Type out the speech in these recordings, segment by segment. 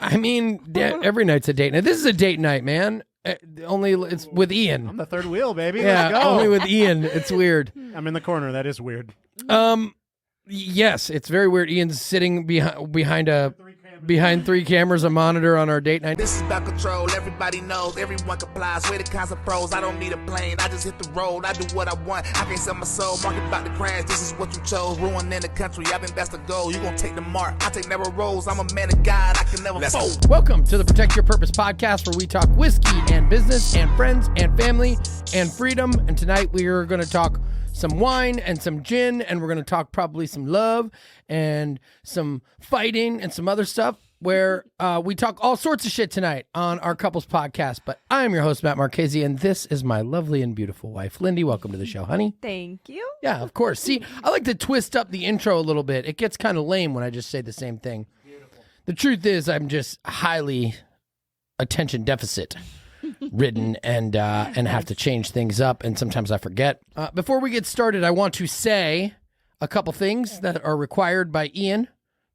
I mean, every night's a date night. This is a date night, man. Only it's with Ian. I'm the third wheel, baby. Yeah, Let's go. only with Ian. It's weird. I'm in the corner. That is weird. Yes, it's very weird. Ian's sitting behind three cameras, a monitor on our date night. This is about control. Everybody knows. Everyone complies. We're the kinds of pros. I don't need a plane. I just hit the road. I do what I want. I can't sell my soul. Market about to crash. This is what you chose. Ruining the country. I think that's the goal. You gonna take the mark. I take never roles. I'm a man of God. I can never fold. Welcome to the Protect Your Purpose podcast, where we talk whiskey and business and friends and family and freedom. And tonight we are going to talk some wine and some gin, and we're going to talk probably some love and some fighting and some other stuff, where we talk all sorts of shit tonight on our couples podcast. But I am your host, Matt Marchese, and this is my lovely and beautiful wife, Lindy. Welcome to the show, honey. Thank you. Yeah, of course. See, I like to twist up the intro a little bit. It gets kind of lame when I just say the same thing. Beautiful. The truth is, I'm just highly attention deficit ridden and have to change things up, and sometimes I forget. Before we get started, I want to say a couple things that are required by Ian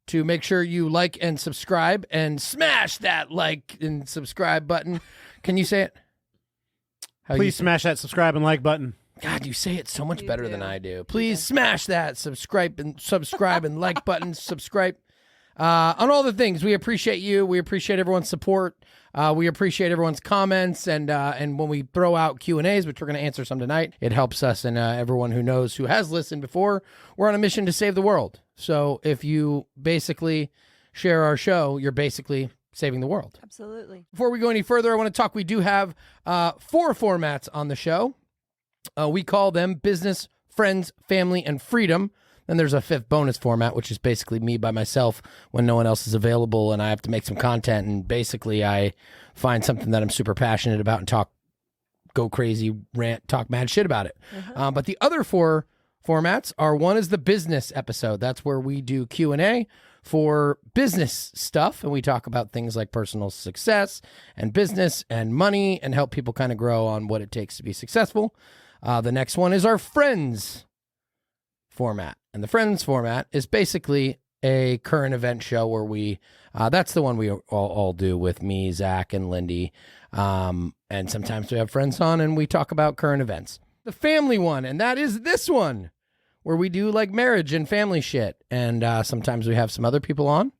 to make sure you like and subscribe, and smash that like and subscribe button. Can you say it? Please smash that subscribe and like button. God, you say it so much better than I do. Please smash that subscribe and like button. Subscribe on all the things. We appreciate you. We appreciate everyone's support. We appreciate everyone's comments, and when we throw out Q&As, which we're going to answer some tonight, it helps us and everyone who knows, who has listened before. We're on a mission to save the world. So if you basically share our show, you're basically saving the world. Absolutely. Before we go any further, I want to talk. We do have 4 formats on the show. We call them business, friends, family, and freedom. Then there's a 5th bonus format, which is basically me by myself when no one else is available and I have to make some content. And basically I find something that I'm super passionate about and go crazy, rant, talk mad shit about it. But the other 4 formats are, one is the business episode. That's where we do Q&A for business stuff. And we talk about things like personal success and business and money and help people kind of grow on what it takes to be successful. The next one is our friends format. And the friends format is basically a current event show where we, that's the one we all do with me, Zach, and Lindy. And sometimes we have friends on and we talk about current events. The family one, and that is this one, where we do like marriage and family shit. And sometimes we have some other people on,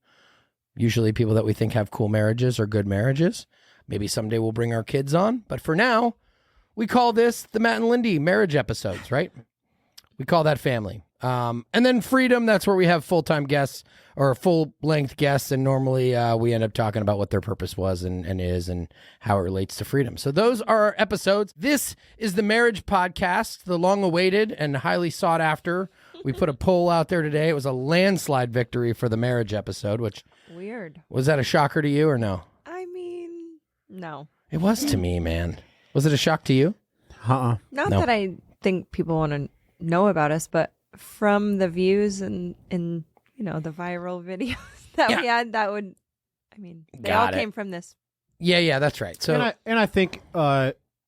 usually people that we think have cool marriages or good marriages. Maybe someday we'll bring our kids on. But for now, we call this the Matt and Lindy marriage episodes, right? We call that family. And then freedom, that's where we have full-time guests or full-length guests, and normally we end up talking about what their purpose was and is and how it relates to freedom. So those are our episodes. This is the marriage podcast, the long-awaited and highly sought after. We put a poll out there today. It was a landslide victory for the marriage episode, which... Weird. Was that a shocker to you or no? I mean, no. It was to me, man. Was it a shock to you? Not that I think people want to know about us, but from the views and the viral videos that we had, that would, I mean, they all came from this. Yeah, that's right. So and I think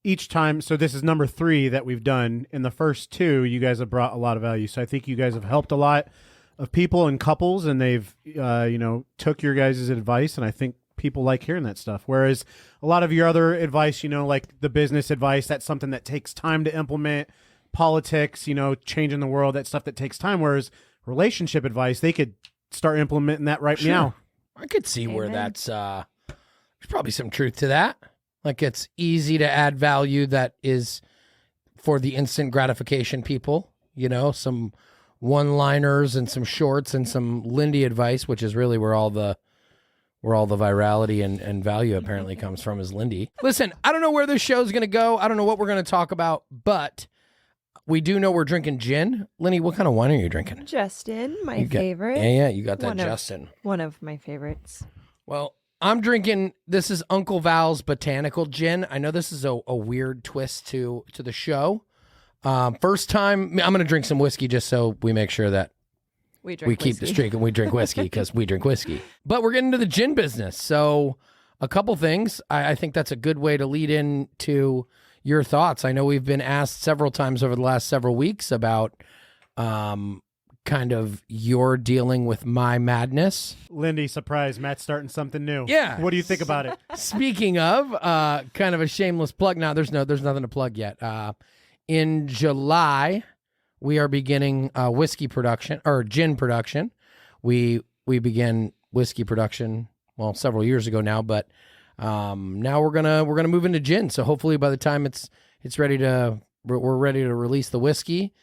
each time, so this is number 3 that we've done. In the first 2, you guys have brought a lot of value. So I think you guys have helped a lot of people and couples, and they've took your guys' advice, and I think people like hearing that stuff. Whereas a lot of your other advice, like the business advice, that's something that takes time to implement. Politics, changing the world, that stuff that takes time. Whereas relationship advice, they could start implementing that right now. I could see where that's, there's probably some truth to that. Like, it's easy to add value that is for the instant gratification people, some one-liners and some shorts and some Lindy advice, which is really where all the virality and value apparently comes from, is Lindy. Listen, I don't know where this show's going to go. I don't know what we're going to talk about, but we do know we're drinking gin. Lindy, what kind of wine are you drinking? Justin, my favorite. Yeah, you got that Justin. One of my favorites. Well, I'm drinking, this is Uncle Val's Botanical Gin. I know this is a weird twist to the show. First time, I'm going to drink some whiskey just so we make sure that we keep the streak and we drink whiskey, because we drink whiskey. But we're getting into the gin business. So a couple things. I think that's a good way to lead into your thoughts. I know we've been asked several times over the last several weeks about kind of you're dealing with my madness. Lindy, surprise! Matt's starting something new. Yeah. What do you think about it? Speaking of, kind of a shameless plug. Now, there's nothing to plug yet. In July, we are beginning whiskey production or gin production. We began whiskey production several years ago now, but now we're gonna move into gin. So hopefully by the time it's ready to we're ready to release the whiskey,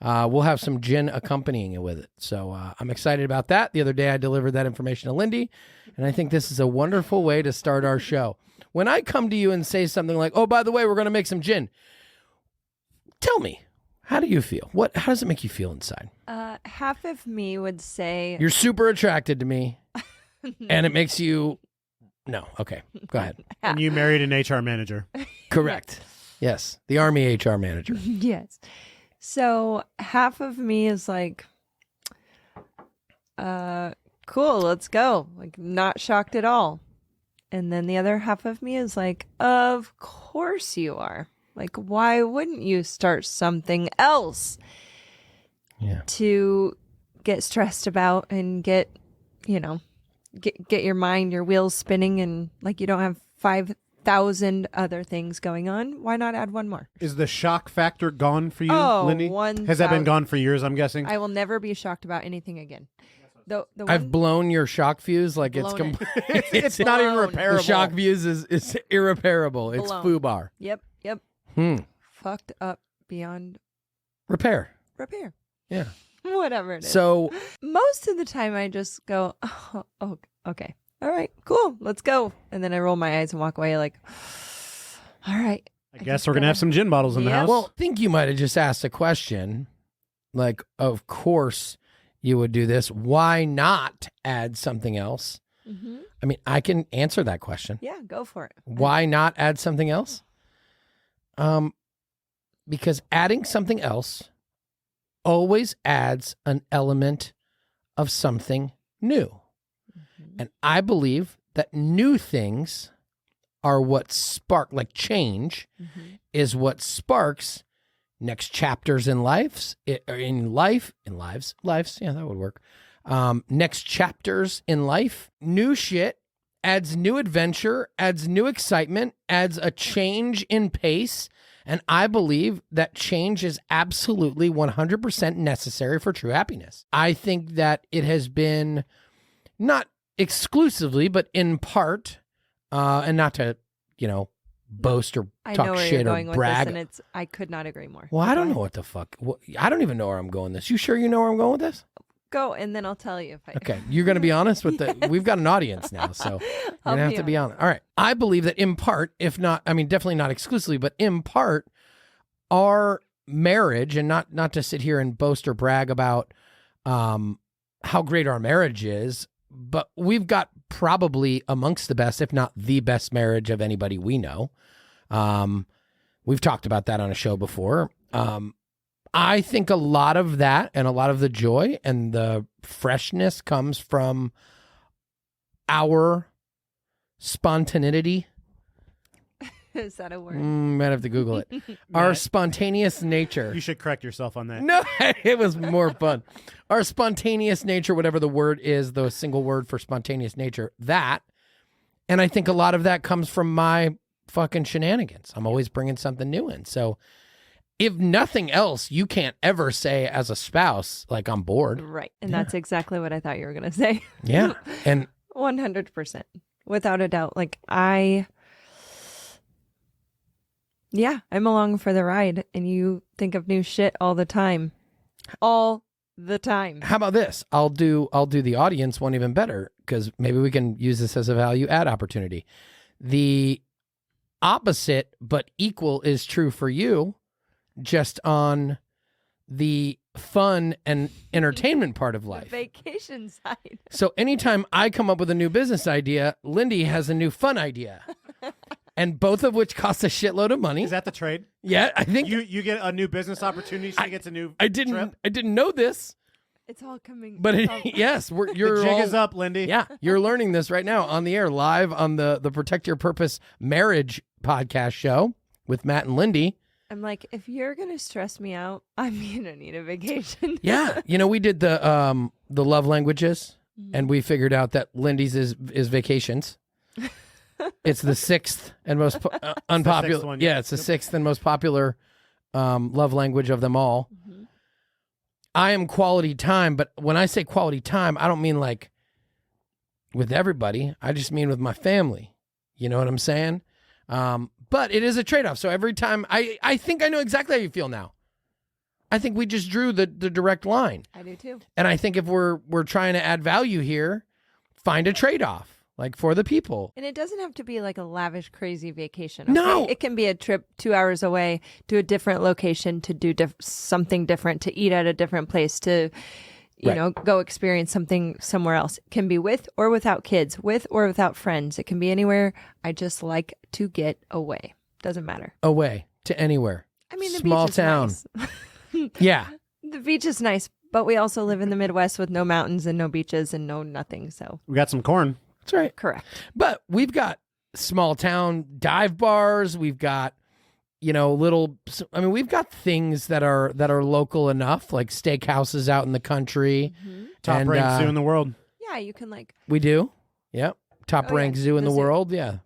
we'll have some gin accompanying it with it. So I'm excited about that. The other day I delivered that information to Lindy, and I think this is a wonderful way to start our show. When I come to you and say something like, "Oh, by the way, we're gonna make some gin," tell me, how do you feel? How does it make you feel inside? Half of me would say You're super attracted to me, and it makes you. No, okay, go ahead. And you married an HR manager. Correct. Yes, the Army HR manager. yes. So half of me is like, cool, let's go. Like, not shocked at all. And then the other half of me is like, of course you are. Like, why wouldn't you start something else to get stressed about and get your mind, your wheels spinning, and like you don't have 5,000 other things going on? Why not add one more? Is the shock factor gone for you, Oh, Lindy? 1,000. Has that been gone for years, I'm guessing? I will never be shocked about anything again. I've blown your shock fuse like it's Blown it's not even blown. repairable. the shock fuse is irreparable. It's Blown. FUBAR. Yep. Fucked up beyond Repair. repair. Yeah. Whatever it is. So Most of the time I just go, oh, okay. All right, cool. Let's go. And then I roll my eyes and walk away like, all right. I guess we're going to have some gin bottles in the Yeah. house. I think you might have just asked a question. Like, of course you would do this. Why not add something else? Mm-hmm. I mean, I can answer that question. Yeah, go for it. Why not add something else? Because adding something else always adds an element of something new. Mm-hmm. And I believe that new things are what spark, like change Mm-hmm. is what sparks next chapters in lives. Yeah, that would work. Next chapters in life, new shit adds new adventure, adds new excitement, adds a change in pace. And I believe that change is absolutely 100% necessary for true happiness. I think that it has been not exclusively, but in part, and not to, boast or I know talk where shit you're or going with brag. this, and I could not agree more. Well, I don't Go know what the fuck. I don't even know where I'm going with this. You sure you know where I'm going with this? Go, and then I'll tell you if I. Okay, you're going to be honest with Yes. We've got an audience now, so you're I'll going to have to be honest. All right. I believe that in part, if not, I mean, definitely not exclusively, but in part, our marriage, and not to sit here and boast or brag about how great our marriage is, but we've got probably amongst the best, if not the best marriage of anybody we know. We've talked about that on a show before. I think a lot of that and a lot of the joy and the freshness comes from our spontaneity. Is that a word? Might have to Google it. Our spontaneous nature. You should correct yourself on that. No, it was more fun. Our spontaneous nature, whatever the word is, the single word for spontaneous nature, that. And I think a lot of that comes from my fucking shenanigans. I'm always bringing something new in. So if nothing else, you can't ever say as a spouse, like, I'm bored. Right, and that's exactly what I thought you were going to say. Yeah. And 100%, without a doubt. Like I'm along for the ride, and you think of new shit all the time. All the time. how about this? I'll do the audience one even better, because maybe we can use this as a value add opportunity. The opposite but equal is true for you, just on the fun and entertainment part of The life. vacation side. So anytime I come up with a new business idea, Lindy has a new fun idea. And both of which cost a shitload of money. Is that the trade? Yeah, I think You get a new business opportunity. She gets a new I trip. didn't know this, It's all coming. but it's all- yes, you're The jig all, is up, Lindy. Yeah, you're learning this right now on the air, live on the Protect Your Purpose Marriage podcast show with Matt and Lindy. I'm like, if you're going to stress me out, I'm going to need a vacation. Yeah. We did the love languages, and we figured out that Lindy's is vacations. It's the sixth and most unpopular. one, yeah, it's the sixth and most popular love language of them all. Mm-hmm. I am quality time, but when I say quality time, I don't mean like with everybody. I just mean with my family. You know what I'm saying? But it is a trade-off. So every time, I think I know exactly how you feel now. I think we just drew the direct line. I do too. And I think if we're trying to add value here, find a trade-off, like for the people. And it doesn't have to be like a lavish, crazy vacation. Okay? No. It can be a trip 2 hours away to a different location to do something different, to eat at a different place, to, you know, go experience something somewhere else. It can be with or without kids, with or without friends. It can be anywhere. I just like to get away. Doesn't matter. Away to anywhere. I mean, the small beach is town. nice. Yeah. The beach is nice, but we also live in the Midwest with no mountains and no beaches and no nothing. So We got some corn. That's right. correct. But we've got small town dive bars. We've got, we've got things that are local enough, like steakhouses out in the country. Mm-hmm. Top ranked zoo in the world. Yeah, you can like, We do. Yep. Top Oh, yeah, ranked zoo in the the zoo. world. Yeah.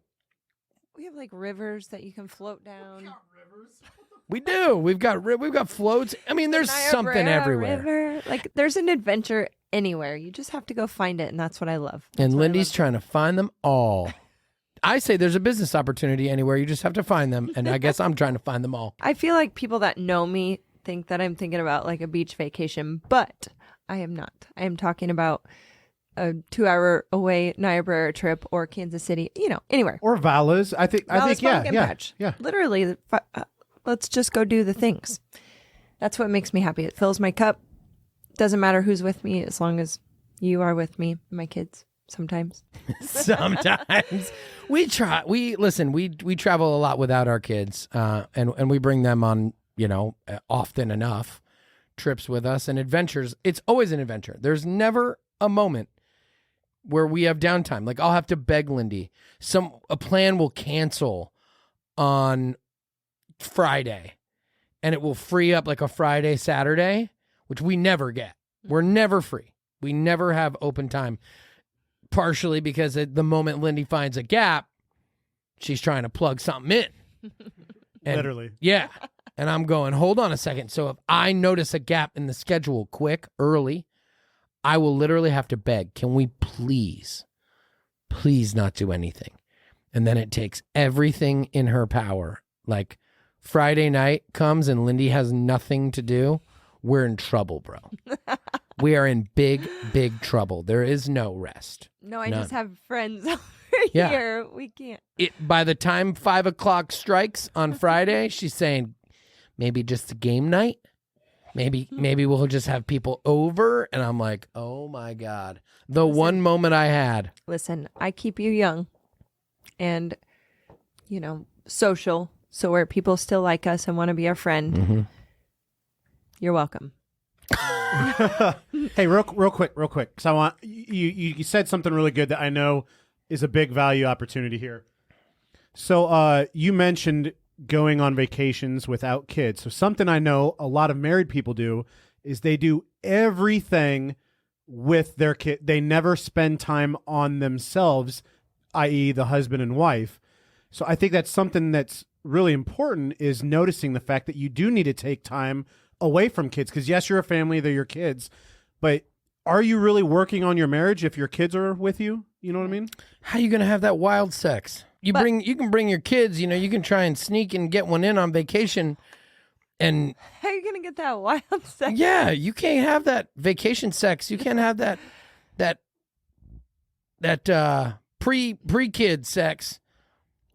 we have like rivers that you can float down. We do. We've got floats. I mean, there's something Niobrara everywhere. River. Like there's an adventure anywhere. You just have to go find it, and that's what I love. That's And what I Lindy's love. trying to find them all. I say there's a business opportunity anywhere. You just have to find them. And I guess I'm trying to find them all. I feel like people that know me think that I'm thinking about like a beach vacation, but I am not. I am talking about a 2 hour away Niobrara trip or Kansas City, anywhere. Or Vala's. I think Dallas yeah, Pumpkin yeah. Patch. Yeah. Literally, let's just go do the things. That's what makes me happy. It fills my cup. Doesn't matter who's with me as long as you are with me, my kids. Sometimes. Sometimes we try. We travel a lot without our kids, and we bring them on, often enough trips with us and adventures. It's always an adventure. There's never a moment where we have downtime. Like I'll have to beg Lindy. A plan will cancel on Friday, and it will free up like a Friday, Saturday, which we never get. We're never free. We never have open time. Partially because at the moment Lindy finds a gap, she's trying to plug something in. And, Literally. Yeah. And I'm going, hold on a second. So if I notice a gap in the schedule quick, early, I will literally have to beg, can we please not do anything? And then it takes everything in her power. Like Friday night comes and Lindy has nothing to do. We're in trouble, bro. We are in big, big trouble. There is no rest. No, I None. just have friends over Yeah. here. We can't. By the time 5 o'clock strikes on Friday, she's saying, maybe just a game night. Maybe we'll just have people over. And I'm like, oh my God. The one moment I had. Listen, I keep you young and, social. So where people still like us and want to be our friend, Mm-hmm. you're welcome. Hey, real quick, because I want you said something really good that I know is a big value opportunity here. So, you mentioned going on vacations without kids. So, something I know a lot of married people do is they do everything with their kid. They never spend time on themselves, i.e., the husband and wife. So, I think that's something that's really important is noticing the fact that you do need to take time away from kids, because yes, you're a family, they're your kids, but are you really working on your marriage if your kids are with you? You know what I mean? How are you going to have that wild sex? You can bring your kids, you can try and sneak and get one in on vacation. And How are you going to get that wild sex? yeah, you can't have that vacation sex. You can't have that pre-kid sex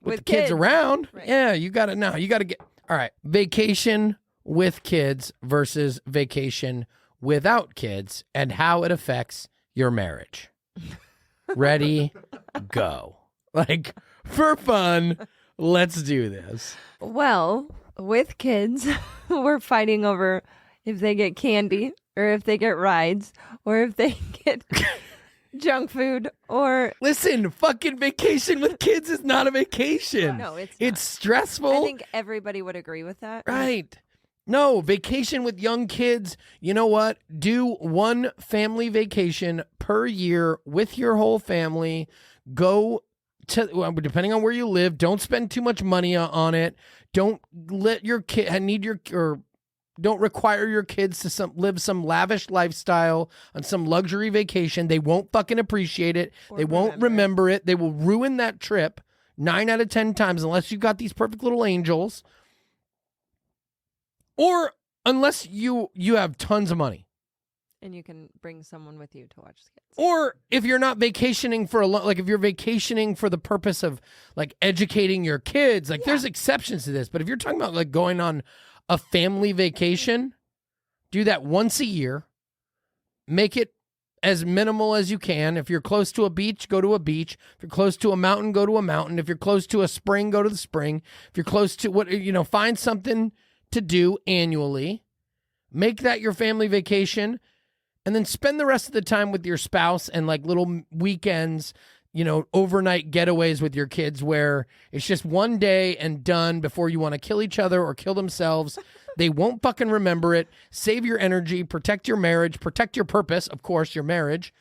with the kids around. Right. Yeah, you got to get, all right, vacation with kids versus vacation without kids and how it affects your marriage. Ready, go. Like, for fun, let's do this. Well, with kids, we're fighting over if they get candy or if they get rides or if they get junk food or Listen, fucking vacation with kids is not a vacation. No, it's It's stressful. I think everybody would agree with that. Right. No, vacation with young kids. You know what? Do one family vacation per year with your whole family. Go to, well, depending on where you live, don't spend too much money on it. Don't let your kid don't require your kids to live some lavish lifestyle on some luxury vacation. They won't fucking appreciate it. They won't remember it. They will ruin that trip 9 out of 10 times unless you've got these perfect little angels. Or unless you have tons of money. And you can bring someone with you to watch the kids. Or if you're not vacationing for like if you're vacationing for the purpose of like educating your kids, like there's exceptions to this. But if you're talking about like going on a family vacation, do that once a year. Make it as minimal as you can. If you're close to a beach, go to a beach. If you're close to a mountain, go to a mountain. If you're close to a spring, go to the spring. If you're close to find something to do annually, make that your family vacation, and then spend the rest of the time with your spouse and like little weekends, overnight getaways with your kids where it's just one day and done before you want to kill each other or kill themselves. They won't fucking remember it. Save your energy, protect your marriage, protect your purpose, of course, your marriage.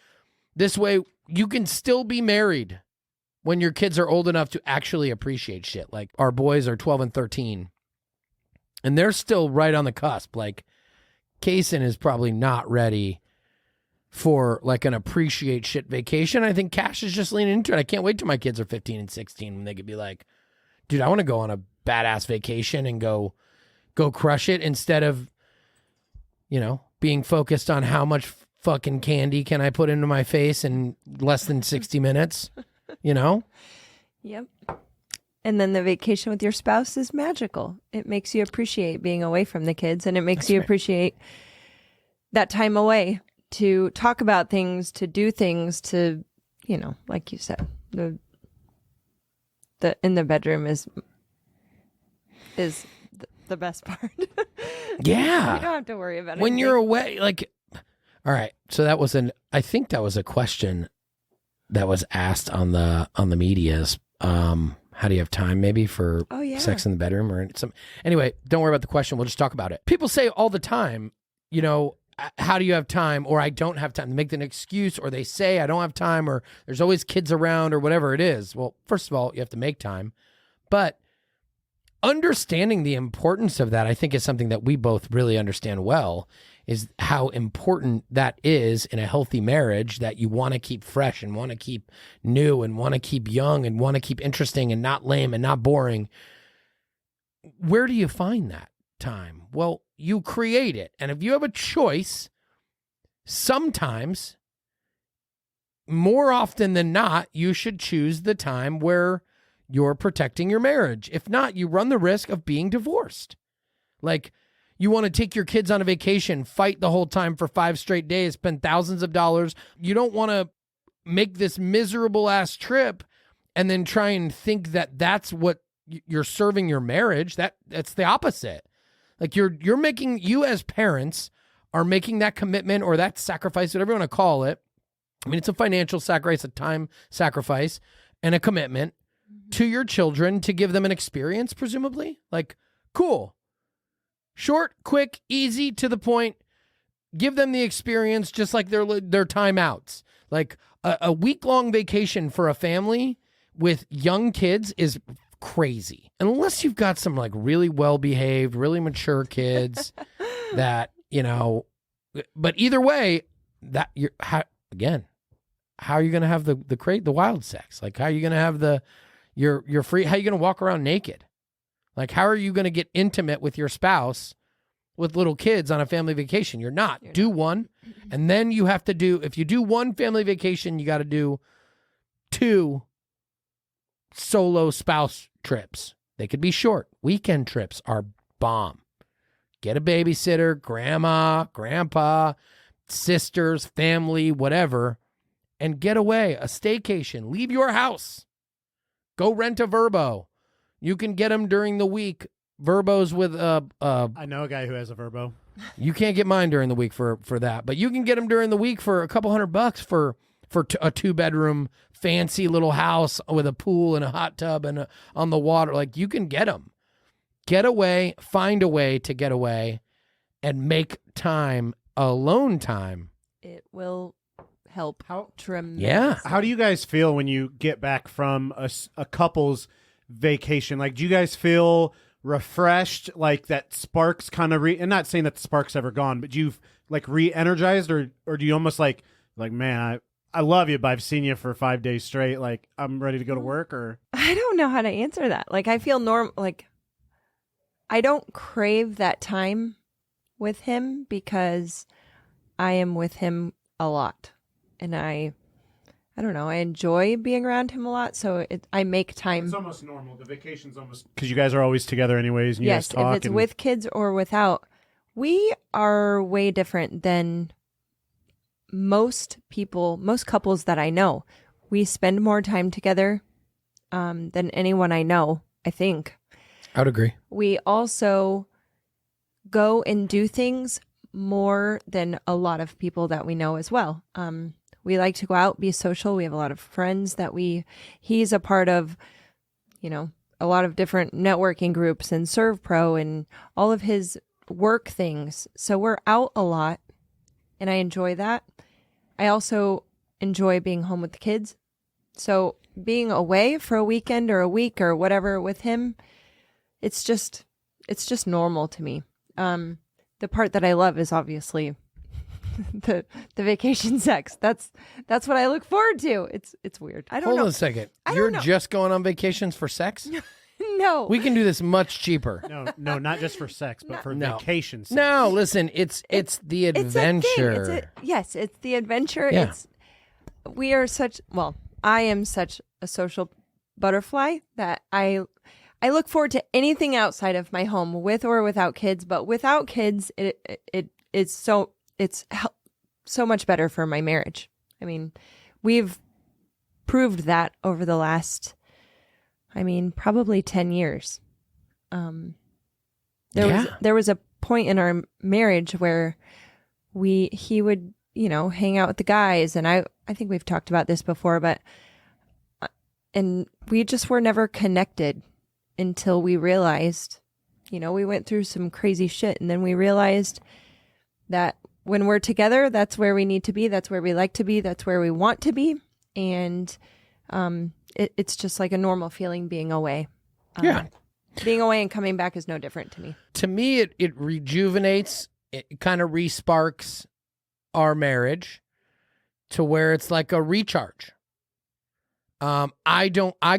This way you can still be married when your kids are old enough to actually appreciate shit. Like our boys are 12 and 13. And they're still right on the cusp. Like, Kaysen is probably not ready for like an appreciate shit vacation. I think Cash is just leaning into it. I can't wait till my kids are 15 and 16 when they could be like, dude, I want to go on a badass vacation and go crush it instead of, being focused on how much fucking candy can I put into my face in less than 60 minutes, Yep. And then the vacation with your spouse is magical. It makes you appreciate being away from the kids, and it makes you appreciate that time away to talk about things, to do things, to, like you said, the in the bedroom is the best part. Yeah. You don't have to worry about it. When you're away, like, all right. So I think that was a question that was asked on the medias. How do you have time maybe for sex in the bedroom or some? Anyway, don't worry about the question. We'll just talk about it. People say all the time, how do you have time? Or I don't have time. They make an excuse, or they say I don't have time, or there's always kids around, or whatever it is. Well, first of all, you have to make time. But understanding the importance of that, I think, is something that we both really understand well, is how important that is in a healthy marriage, that you want to keep fresh and want to keep new and want to keep young and want to keep interesting and not lame and not boring. Where do you find that time? Well, you create it. And if you have a choice, sometimes, more often than not, you should choose the time where you're protecting your marriage. If not, you run the risk of being divorced. Like, you want to take your kids on a vacation, fight the whole time for 5 straight days, spend thousands of dollars. You don't want to make this miserable ass trip and then try and think that that's what you're serving your marriage. That's the opposite. Like you as parents are making that commitment or that sacrifice, whatever you want to call it. I mean, it's a financial sacrifice, a time sacrifice, and a commitment to your children to give them an experience, presumably. Like, cool. Short, quick, easy, to the point. Give them the experience just like their timeouts. Like a week-long vacation for a family with young kids is crazy. Unless you've got some like really well-behaved, really mature kids that, but either way, that how are you going to have the wild sex? Like, how are you going to have you're free? How are you going to walk around naked? Like, how are you going to get intimate with your spouse with little kids on a family vacation? You're not. Do one. And then you have to do, if you do one family vacation, you got to do 2 solo spouse trips. They could be short. Weekend trips are bomb. Get a babysitter, grandma, grandpa, sisters, family, whatever, and get away. A staycation. Leave your house. Go rent a Vrbo. You can get them during the week. Verbos with I know a guy who has a Vrbo. You can't get mine during the week for that, but you can get them during the week for a couple $100 for for a 2-bedroom fancy little house with a pool and a hot tub and on the water. Like, you can get them. Get away, find a way to get away and make time, alone time. It will help tremendously. Yeah. How do you guys feel when you get back from a couple's vacation? Like, do you guys feel refreshed, like that sparks kind of and not saying that the spark's ever gone, but you've like re-energized, or do you almost like man, I love you, but I've seen you for 5 days straight, like I'm ready to go to work? Or I don't know how to answer that. Like, I feel like I don't crave that time with him because I am with him a lot, and I don't know, I enjoy being around him a lot, so I make time. It's almost normal. The vacation's almost, because you guys are always together anyways, and you guys talk. If it's with kids or without, we are way different than most couples that I know. We spend more time together than anyone I know, I think. I would agree. We also go and do things more than a lot of people that we know as well. We like to go out, be social. We have a lot of friends that he's a part of, a lot of different networking groups and Serve Pro and all of his work things. So we're out a lot, and I enjoy that. I also enjoy being home with the kids. So being away for a weekend or a week or whatever with him, it's just normal to me. The part that I love is obviously the vacation sex. That's what I look forward to. It's weird. I don't know. Hold on a second. You're just going on vacations for sex? No. We can do this much cheaper. No, not just for sex, but for vacation sex. No, listen, it's the adventure. It's the adventure. Yeah. I am such a social butterfly that I look forward to anything outside of my home, with or without kids. But without kids, it's so much better for my marriage. I mean, we've proved that over the last, probably 10 years. There was a point in our marriage where he would, hang out with the guys, and I think we've talked about this before, but and we just were never connected until we realized, we went through some crazy shit, and then we realized that when we're together, that's where we need to be. That's where we like to be. That's where we want to be. And it's just like a normal feeling being away. Being away and coming back is no different to me. To me, it rejuvenates, it kind of re-sparks our marriage to where it's like a recharge. I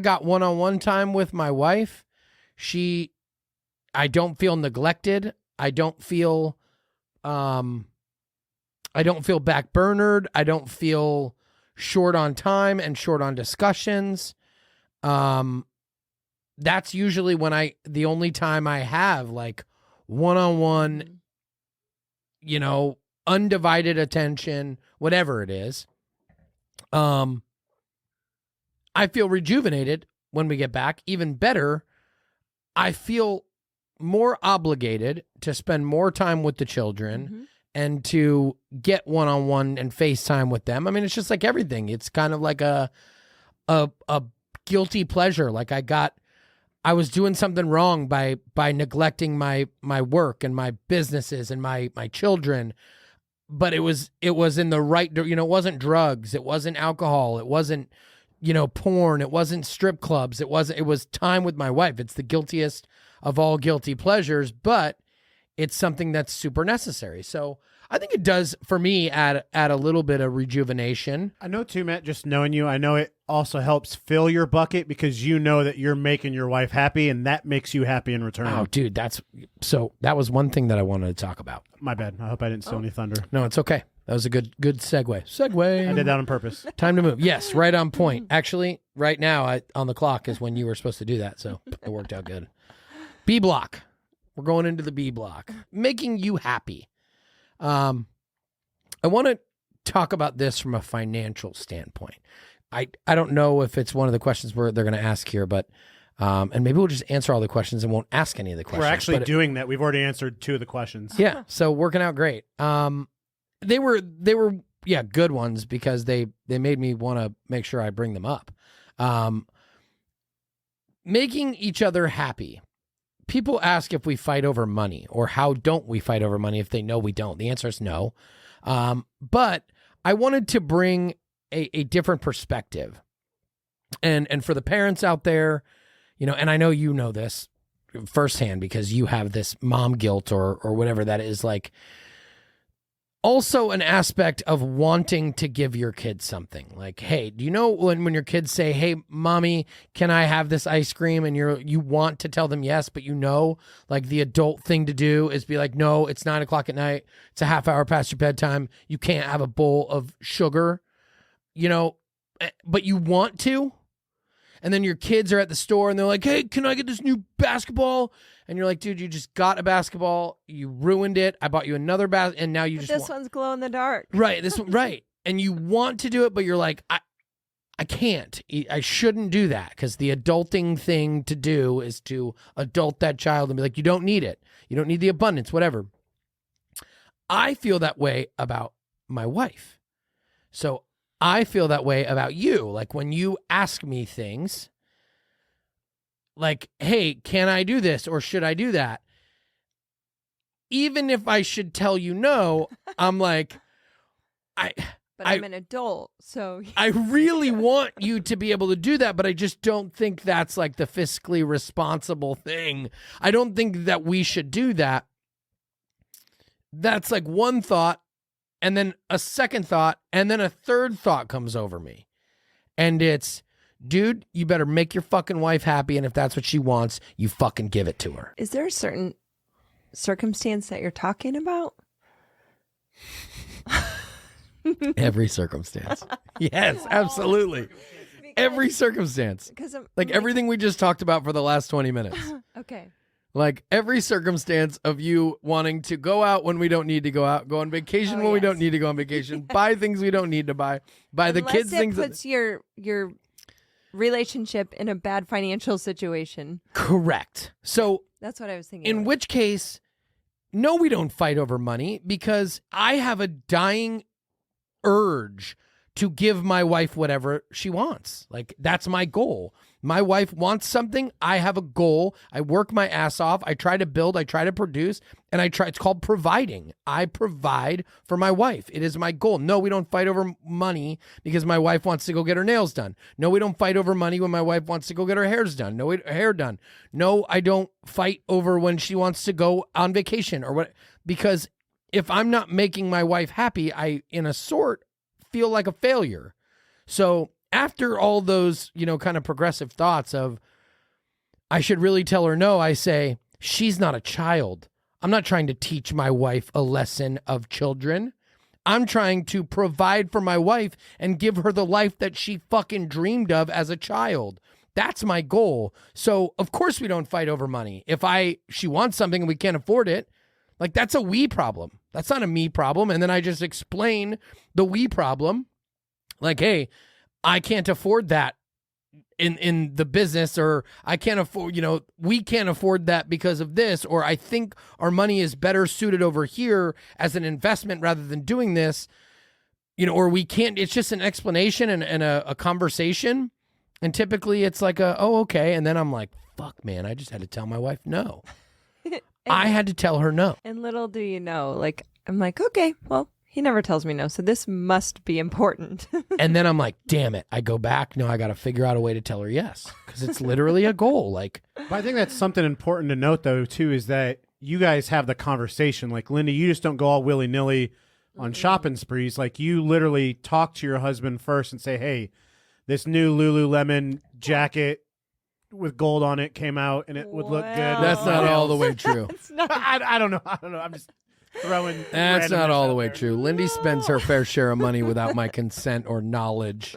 got one-on-one time with my wife. I don't feel neglected. I don't feel backburnered. I don't feel short on time and short on discussions. That's usually the only time I have like one-on-one, undivided attention, whatever it is. I feel rejuvenated when we get back. Even better, I feel more obligated to spend more time with the children and to get one-on-one and FaceTime with them. It's just like everything. It's kind of like a guilty pleasure. Like I was doing something wrong by neglecting my work and my businesses and my children, but it was in the right, it wasn't drugs, it wasn't alcohol, it wasn't, porn, it wasn't strip clubs, it was time with my wife. It's the guiltiest of all guilty pleasures, but it's something that's super necessary. So I think it does, for me, add a little bit of rejuvenation. I know too, Matt, just knowing you, I know it also helps fill your bucket because you know that you're making your wife happy, and that makes you happy in return. Oh, dude, that was one thing that I wanted to talk about. My bad. I hope I didn't steal any thunder. No, it's okay. That was a good segue. I did that on purpose. Time to move. Yes, right on point. Actually, right now on the clock is when you were supposed to do that, so it worked out good. B block. We're going into the B block. Making you happy. I want to talk about this from a financial standpoint. I don't know if it's one of the questions they're going to ask here, but and maybe we'll just answer all the questions and won't ask any of the questions. We're actually doing that. We've already answered 2 of the questions. Yeah, so working out great. They were good ones because they made me want to make sure I bring them up. Making each other happy. People ask if we fight over money or how don't we fight over money if they know we don't. The answer is no. But I wanted to bring a different perspective. And for the parents out there, and I know you know this firsthand because you have this mom guilt or whatever that is, like, also an aspect of wanting to give your kids something. Like, hey, do you know when your kids say, hey, mommy, can I have this ice cream? And you want to tell them yes, but like the adult thing to do is be like, no, it's 9 o'clock at night. It's a half hour past your bedtime. You can't have a bowl of sugar, but you want to. And then your kids are at the store and they're like, hey, can I get this new basketball? And you're like, dude, you just got a basketball. You ruined it. I bought you another basketball. And now you just this one's glow in the dark. Right. This one, right. And you want to do it, but you're like, I can't. I shouldn't do that because the adulting thing to do is to adult that child and be like, you don't need it. You don't need the abundance, whatever. I feel that way about my wife. So I feel that way about you. Like when you ask me things like, hey, can I do this or should I do that? Even if I should tell you no, I'm like, I'm an adult, so I really want you to be able to do that, but I just don't think that's like the fiscally responsible thing. I don't think that we should do that. That's like one thought. And then a second thought, and then a third thought comes over me. And it's, dude, you better make your fucking wife happy, and if that's what she wants, you fucking give it to her. Is there a certain circumstance that you're talking about? Every circumstance. Yes, absolutely. Every circumstance. Like everything we just talked about for the last 20 minutes. Okay. Like every circumstance of you wanting to go out when we don't need to go out, go on vacation when we don't need to go on vacation, buy things we don't need to buy the kids things. Unless it puts your relationship in a bad financial situation. Correct. So that's what I was thinking. In which case, no, we don't fight over money because I have a dying urge to give my wife whatever she wants. Like that's my goal. My wife wants something. I have a goal. I work my ass off. I try to build. I try to produce. And it's called providing. I provide for my wife. It is my goal. No, we don't fight over money because my wife wants to go get her nails done. No, we don't fight over money when my wife wants to go get her hair done. No, I don't fight over when she wants to go on vacation or what. Because if I'm not making my wife happy, I, in a sort, feel like a failure. So after all those, kind of progressive thoughts of I should really tell her no, I say, she's not a child. I'm not trying to teach my wife a lesson of children. I'm trying to provide for my wife and give her the life that she fucking dreamed of as a child. That's my goal. So of course we don't fight over money. If she wants something and we can't afford it, like that's a we problem. That's not a me problem. And then I just explain the we problem. Like, hey, I can't afford that in the business, or I can't afford, we can't afford that because of this, or I think our money is better suited over here as an investment rather than doing this, or we can't, it's just an explanation and a conversation. And typically it's like oh, okay. And then I'm like, fuck, man, I just had to tell my wife no. I had to tell her no. And little do you know, like, I'm like, okay, well, he never tells me no, so this must be important. And then I'm like, damn it. I go back. No, I got to figure out a way to tell her yes, because it's literally a goal. Like, but I think that's something important to note, though, too, is that you guys have the conversation. Like, Linda, you just don't go all willy-nilly on shopping sprees. Like, you literally talk to your husband first and say, hey, this new Lululemon jacket with gold on it came out and it would look good. That's not all the way true. I don't know. I'm just throwing. That's not all the way true. Lindy spends her fair share of money without my consent or knowledge.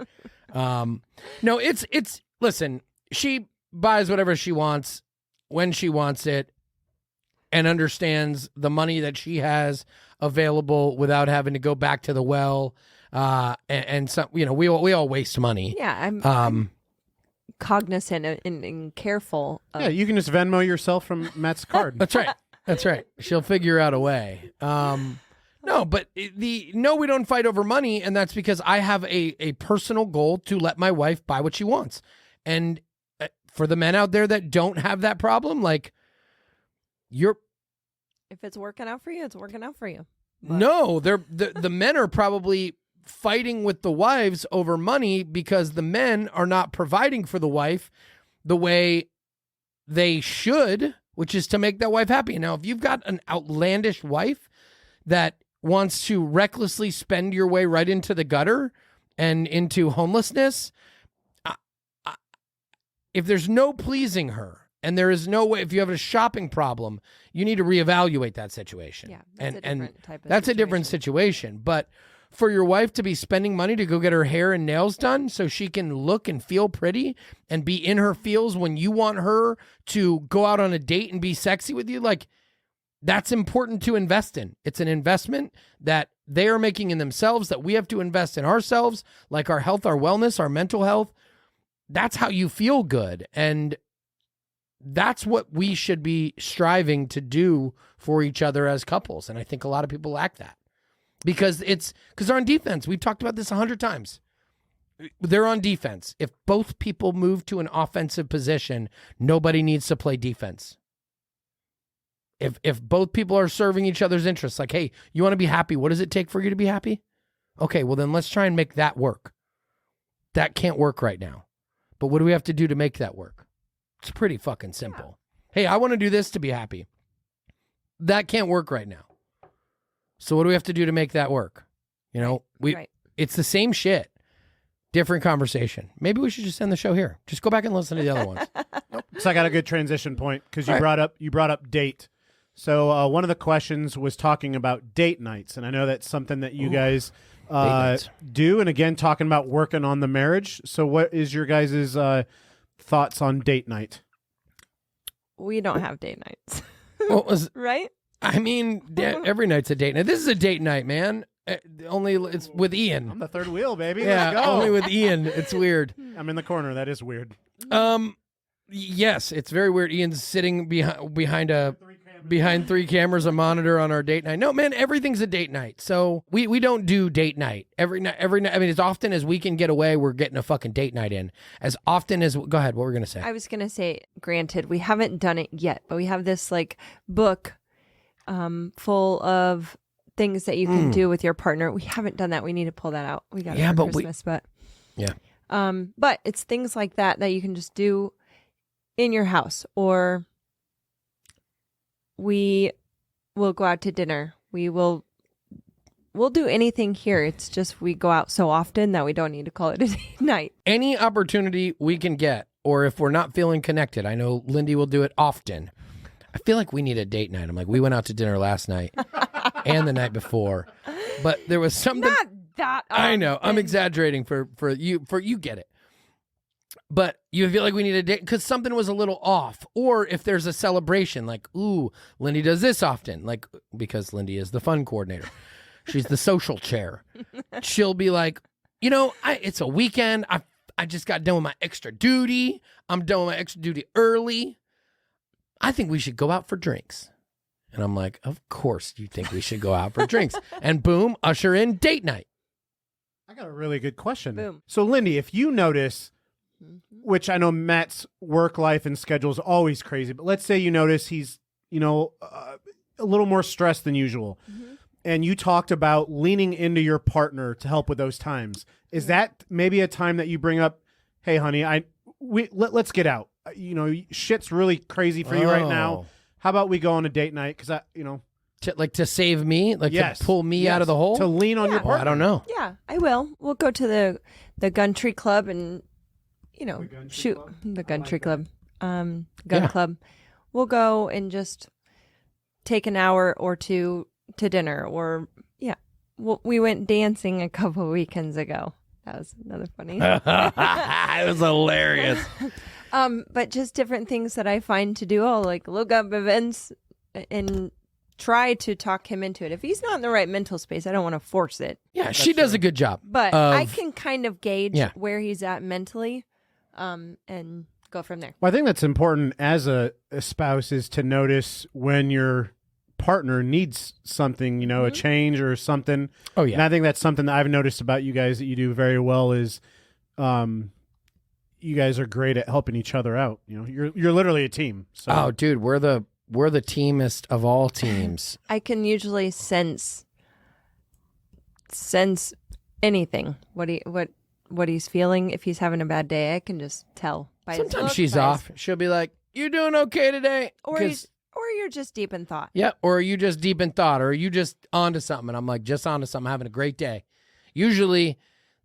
No, it's listen, she buys whatever she wants when she wants it and understands the money that she has available without having to go back to the well. And some, we all waste money. Yeah. I'm cognizant and careful. Yeah. You can just Venmo yourself from Matt's card. That's right. That's right. She'll figure out a way. No, but we don't fight over money, and that's because I have a personal goal to let my wife buy what she wants. And for the men out there that don't have that problem, like, if it's working out for you, it's working out for you. But no, the men are probably fighting with the wives over money because the men are not providing for the wife the way they should, which is to make that wife happy. Now, if you've got an outlandish wife that wants to recklessly spend your way right into the gutter and into homelessness, if there's no pleasing her and there is no way, if you have a shopping problem, you need to reevaluate that situation. Yeah, that's a different type of that's a different situation. But for your wife to be spending money to go get her hair and nails done so she can look and feel pretty and be in her feels when you want her to go out on a date and be sexy with you, like, that's important to invest in. It's an investment that they are making in themselves, that we have to invest in ourselves, like our health, our wellness, our mental health. That's how you feel good. And that's what we should be striving to do for each other as couples. And I think a lot of people lack that because they're on defense. We've talked about this 100 times. They're on defense. If both people move to an offensive position, nobody needs to play defense. If both people are serving each other's interests, like, hey, you want to be happy? What does it take for you to be happy? Okay, well, then let's try and make that work. That can't work right now. But what do we have to do to make that work? It's pretty fucking simple. Yeah. Hey, I want to do this to be happy. That can't work right now. So what do we have to do to make that work? You know, It's the same shit. Different conversation. Maybe we should just end the show here. Just go back and listen to the other ones. Nope. So I got a good transition point because you brought up date. So one of the questions was talking about date nights, and I know that's something that you guys do. And again, talking about working on the marriage. So what is your guys' thoughts on date night? We don't have date nights. Right? I mean, every night's a date night. This is a date night, man. Only it's with Ian. I'm the third wheel, baby. Yeah, let's go. Only with Ian. It's weird. I'm in the corner. That is weird. Yes, it's very weird. Ian's sitting behind 3 cameras, a monitor on our date night. No, man, everything's a date night. So we don't do date night every night. I mean, as often as we can get away, we're getting a fucking date night in. As often as go ahead, what were we gonna say? I was gonna say, granted, we haven't done it yet, but we have this like book, full of things that you can do with your partner. We haven't done that. We need to pull that out. We got it for Christmas, but it's things like that you can just do in your house, or we will go out to dinner. We'll do anything here. It's just we go out so often that we don't need to call it a date night. Any opportunity we can get, or if we're not feeling connected, I know Lindy will do it often. I feel like we need a date night. I'm like, we went out to dinner last night and the night before, but there was something. Not that often. I know. I'm exaggerating for you get it. But you feel like we need a date because something was a little off. Or if there's a celebration, like, ooh, Lindy does this often, like, because Lindy is the fun coordinator. She's the social chair. She'll be like, it's a weekend. I just got done with my extra duty. I'm done with my extra duty early. I think we should go out for drinks. And I'm like, of course you think we should go out for drinks. And boom, usher in date night. I got a really good question. Boom. So, Lindy, if you notice, which I know Matt's work life and schedule is always crazy, but let's say you notice he's, a little more stressed than usual. Mm-hmm. And you talked about leaning into your partner to help with those times. Is that maybe a time that you bring up, hey, honey, let's get out. Shit's really crazy for you right now. How about we go on a date night? Because to save me, to pull me out of the hole, to lean on your partner. I don't know. Yeah, I will. We'll go to the Gun Tree Club and shoot the Gun Tree Club, Gun Club. We'll go and just take an hour or two to dinner, or we went dancing a couple of weekends ago. That was another funny. It was hilarious. But just different things that I find to do. I'll look up events and try to talk him into it. If he's not in the right mental space, I don't want to force it. Yeah, she does a good job. But I can kind of gauge where he's at mentally, and go from there. Well, I think that's important as a spouse is to notice when your partner needs something, a change or something. Oh yeah. And I think that's something that I've noticed about you guys that you do very well is, you guys are great at helping each other out. You're literally a team. So. Oh, dude, we're the teamest of all teams. I can usually sense anything. What he's feeling. If he's having a bad day, I can just tell. Sometimes she's off. She'll be like, "You doing okay today?" Or you're just deep in thought. Yeah, or are you just deep in thought, or are you just onto something? And I'm like, just onto something, having a great day. Usually,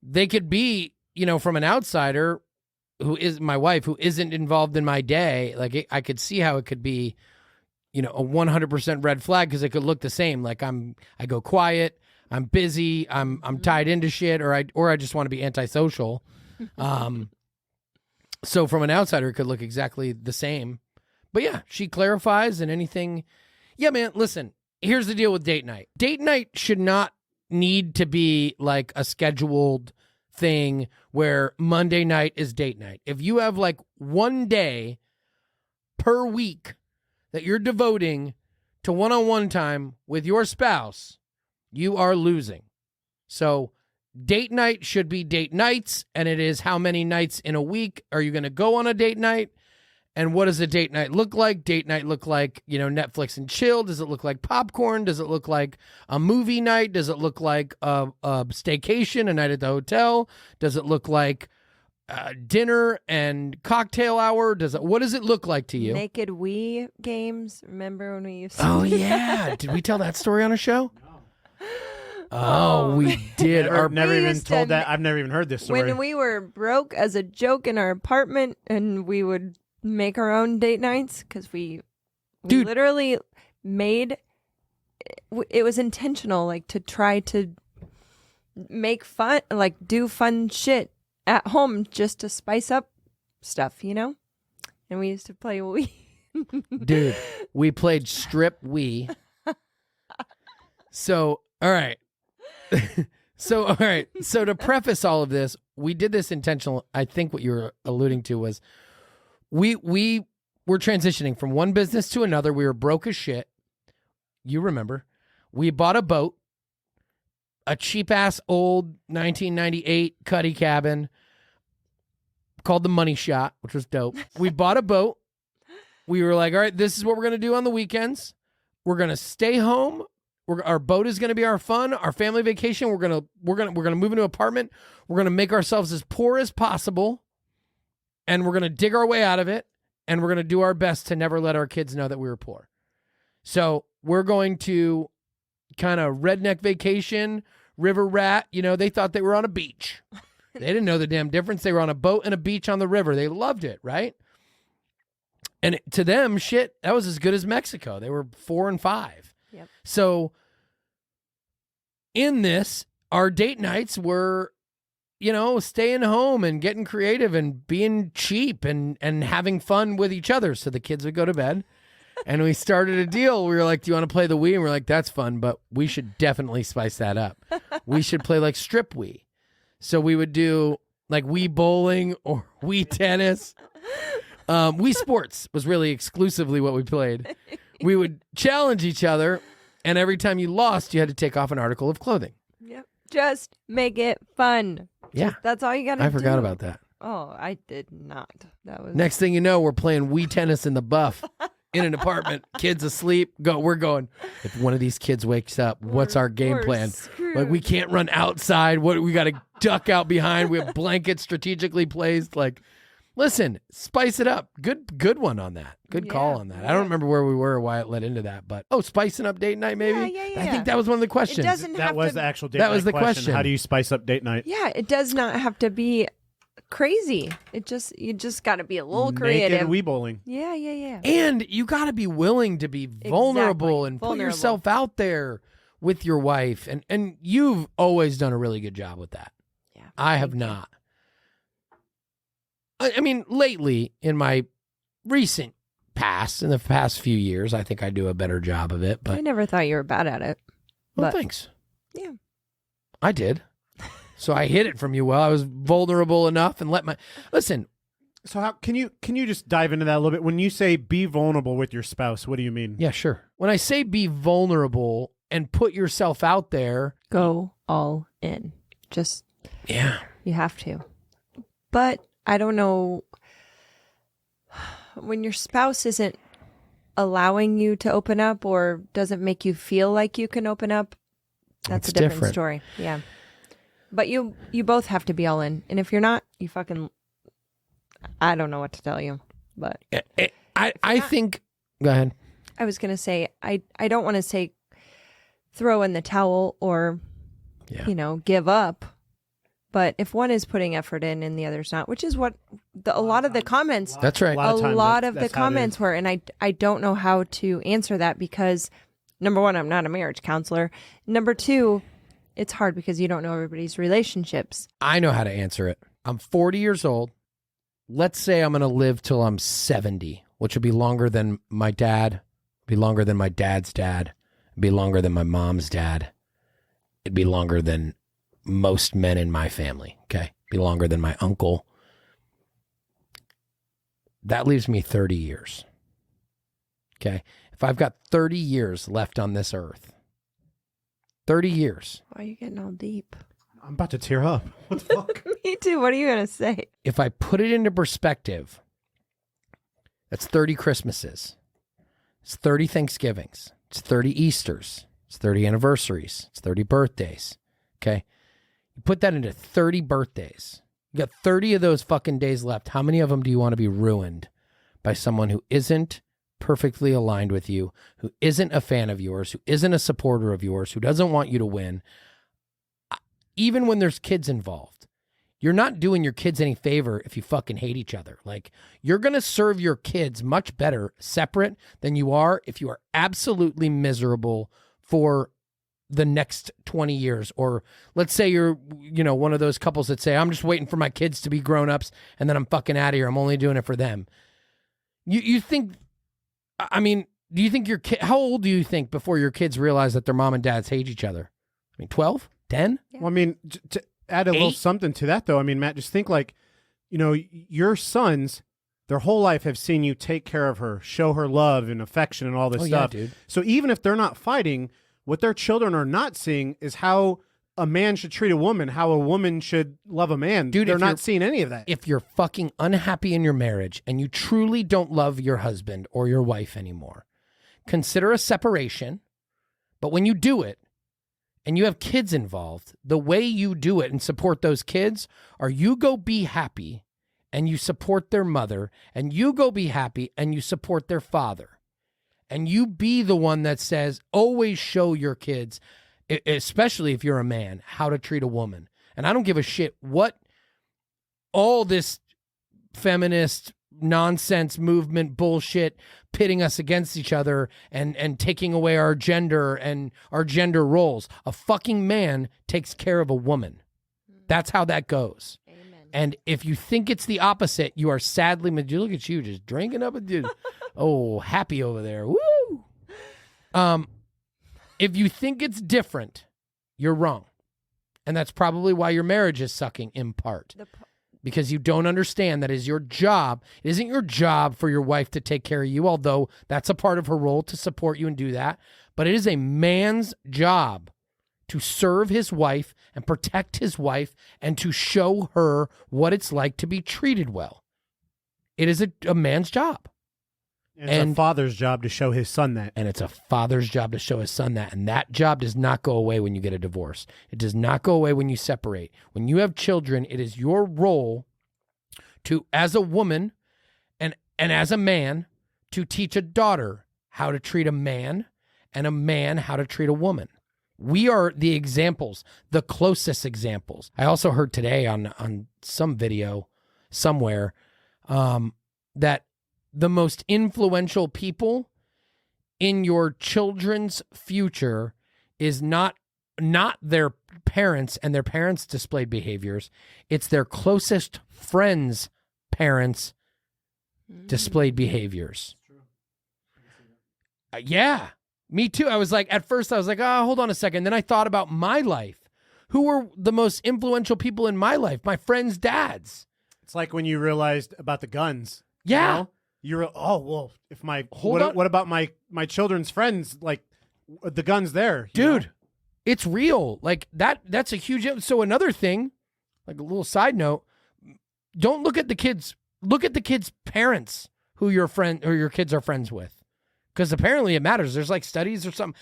they could be, from an outsider, who is my wife, who isn't involved in my day. Like I could see how it could be, a 100% red flag because it could look the same. Like I go quiet, I'm busy, I'm tied into shit, or I just want to be antisocial. So from an outsider, it could look exactly the same. But yeah, she clarifies and anything. Yeah, man, listen, here's the deal with date night. Date night should not need to be like a scheduled thing where Monday night is date night. If you have like one day per week that you're devoting to one-on-one time with your spouse, you are losing. So date night should be date nights, and it is how many nights in a week are you going to go on a date night? And what does a date night look like? Date night look like, Netflix and chill? Does it look like popcorn? Does it look like a movie night? Does it look like a staycation, a night at the hotel? Does it look like dinner and cocktail hour? What does it look like to you? Naked Wii games. Remember when we used to? Oh, yeah. Did we tell that story on a show? Oh, we did. I've never even told that. I've never even heard this story. When we were broke as a joke in our apartment, and we would make our own date nights because we literally made it was intentional, like to try to make fun, like do fun shit at home just to spice up stuff, And we used to play Wii. Dude, we played strip Wii. So, all right. So to preface all of this, we did this intentional. I think what you were alluding to was we were transitioning from one business to another. We were broke as shit. You remember. We bought a boat, a cheap-ass old 1998 Cuddy cabin called the Money Shot, which was dope. We bought a boat. We were like, all right, this is what we're going to do on the weekends. We're going to stay home. Our boat is going to be our fun, our family vacation. We're gonna move into an apartment. We're gonna make ourselves as poor as possible, and we're gonna dig our way out of it. And we're gonna do our best to never let our kids know that we were poor. So we're going to kind of redneck vacation, river rat. They thought they were on a beach. They didn't know the damn difference. They were on a boat and a beach on the river. They loved it, right? And to them, shit, that was as good as Mexico. They were 4 and 5. Yep. So in this, our date nights were, staying home and getting creative and being cheap and having fun with each other. So the kids would go to bed and we started a deal. We were like, do you want to play the Wii? And we're like, that's fun, but we should definitely spice that up. We should play like strip Wii. So we would do like Wii bowling or Wii tennis. Wii Sports was really exclusively what we played. We would challenge each other, and every time you lost, you had to take off an article of clothing. Yep. Just make it fun. Yeah. That's all you got to do. I forgot about that. Oh, I did not. That was Next thing you know, we're playing Wii tennis in the buff in an apartment. Kids asleep. We're going, if one of these kids wakes up, what's our game plan? Screwed. Like, we can't run outside. We got to duck out behind. We have blankets strategically placed. Like, listen, spice it up. Good one on that. Good call on that. I don't remember where we were or why it led into that, but spicing up date night maybe? Yeah. I think that was one of the questions. It doesn't that have was to, the actual date that night was the question. How do you spice up date night? Yeah, it does not have to be crazy. You just got to be a little creative. Naked Wii bowling. Yeah. And you got to be willing to be vulnerable and put yourself out there with your wife. And you've always done a really good job with that. Yeah. I have not. I mean, lately, in my recent past, in the past few years, I think I do a better job of it. But I never thought you were bad at it. well, but thanks. Yeah. I did. So I hid it from you well. I was vulnerable enough and listen, So how can you just dive into that a little bit? When you say be vulnerable with your spouse, what do you mean? Yeah, sure. When I say be vulnerable and put yourself out there, go all in. Just yeah, you have to. But I don't know, when your spouse isn't allowing you to open up or doesn't make you feel like you can open up, that's a different story. Yeah. But you both have to be all in. And if you're not, you fucking, I don't know what to tell you. But I think, go ahead. I was going to say, I don't want to say throw in the towel or, give up. But if one is putting effort in and the other's not, which is what a lot of the comments. That's right. A lot of the comments were, and I don't know how to answer that because, number one, I'm not a marriage counselor. Number two, it's hard because you don't know everybody's relationships. I know how to answer it. I'm 40 years old. Let's say I'm going to live till I'm 70, which would be longer than my dad, be longer than my dad's dad, be longer than my mom's dad. It'd be longer than most men in my family, okay? Be longer than my uncle. That leaves me 30 years, okay? If I've got 30 years left on this earth, 30 years. Why are you getting all deep? I'm about to tear up. What the fuck? Me too. What are you going to say? If I put it into perspective, that's 30 Christmases. It's 30 Thanksgivings. It's 30 Easters. It's 30 anniversaries. It's 30 birthdays, okay? You put that into 30 birthdays. You got 30 of those fucking days left. How many of them do you want to be ruined by someone who isn't perfectly aligned with you, who isn't a fan of yours, who isn't a supporter of yours, who doesn't want you to win? Even when there's kids involved, you're not doing your kids any favor if you fucking hate each other. Like, you're going to serve your kids much better separate than you are if you are absolutely miserable for the next 20 years. Or let's say you're, one of those couples that say, I'm just waiting for my kids to be grown-ups and then I'm fucking out of here. I'm only doing it for them. You think, do you think your kid, how old do you think before your kids realize that their mom and dads hate each other? 12, 10? Yeah. Well, to add a little something to that though, Matt, just think like, your sons, their whole life have seen you take care of her, show her love and affection and all this stuff. Yeah, dude. So even if they're not fighting, what their children are not seeing is how a man should treat a woman, how a woman should love a man. Dude, they're not seeing any of that. If you're fucking unhappy in your marriage and you truly don't love your husband or your wife anymore, consider a separation. But when you do it and you have kids involved, the way you do it and support those kids are you go be happy and you support their mother, and you go be happy and you support their father. And you be the one that says, always show your kids, especially if you're a man, how to treat a woman. And I don't give a shit what all this feminist nonsense movement bullshit pitting us against each other and taking away our gender and our gender roles. A fucking man takes care of a woman. That's how that goes. Amen. And if you think it's the opposite, you are sadly, look at you just drinking up a oh, happy over there. Woo! If you think it's different, you're wrong. And that's probably why your marriage is sucking in part. Because you don't understand that is your job. It isn't your job for your wife to take care of you, although that's a part of her role to support you and do that. But it is a man's job to serve his wife and protect his wife and to show her what it's like to be treated well. It is a man's job. And it's a father's job to show his son that. And it's a father's job to show his son that. And that job does not go away when you get a divorce. It does not go away when you separate. When you have children, it is your role to, as a woman and as a man, to teach a daughter how to treat a man and a man how to treat a woman. We are the examples, the closest examples. I also heard today on some video somewhere that the most influential people in your children's future is not their parents and their parents' displayed behaviors. It's their closest friends' parents' displayed behaviors. Yeah, me too. At first I was like, oh, hold on a second. Then I thought about my life. Who were the most influential people in my life? My friends' dads. It's like when you realized about the guns. Yeah. You know? You're if my Hold on. what about my children's friends? Like the guns there, Dude, know? it's real. Like that's a huge. So another thing, like a little side note, don't look at the kids. Look at the kids' parents who your kids are friends with. Because apparently it matters. There's like studies or something.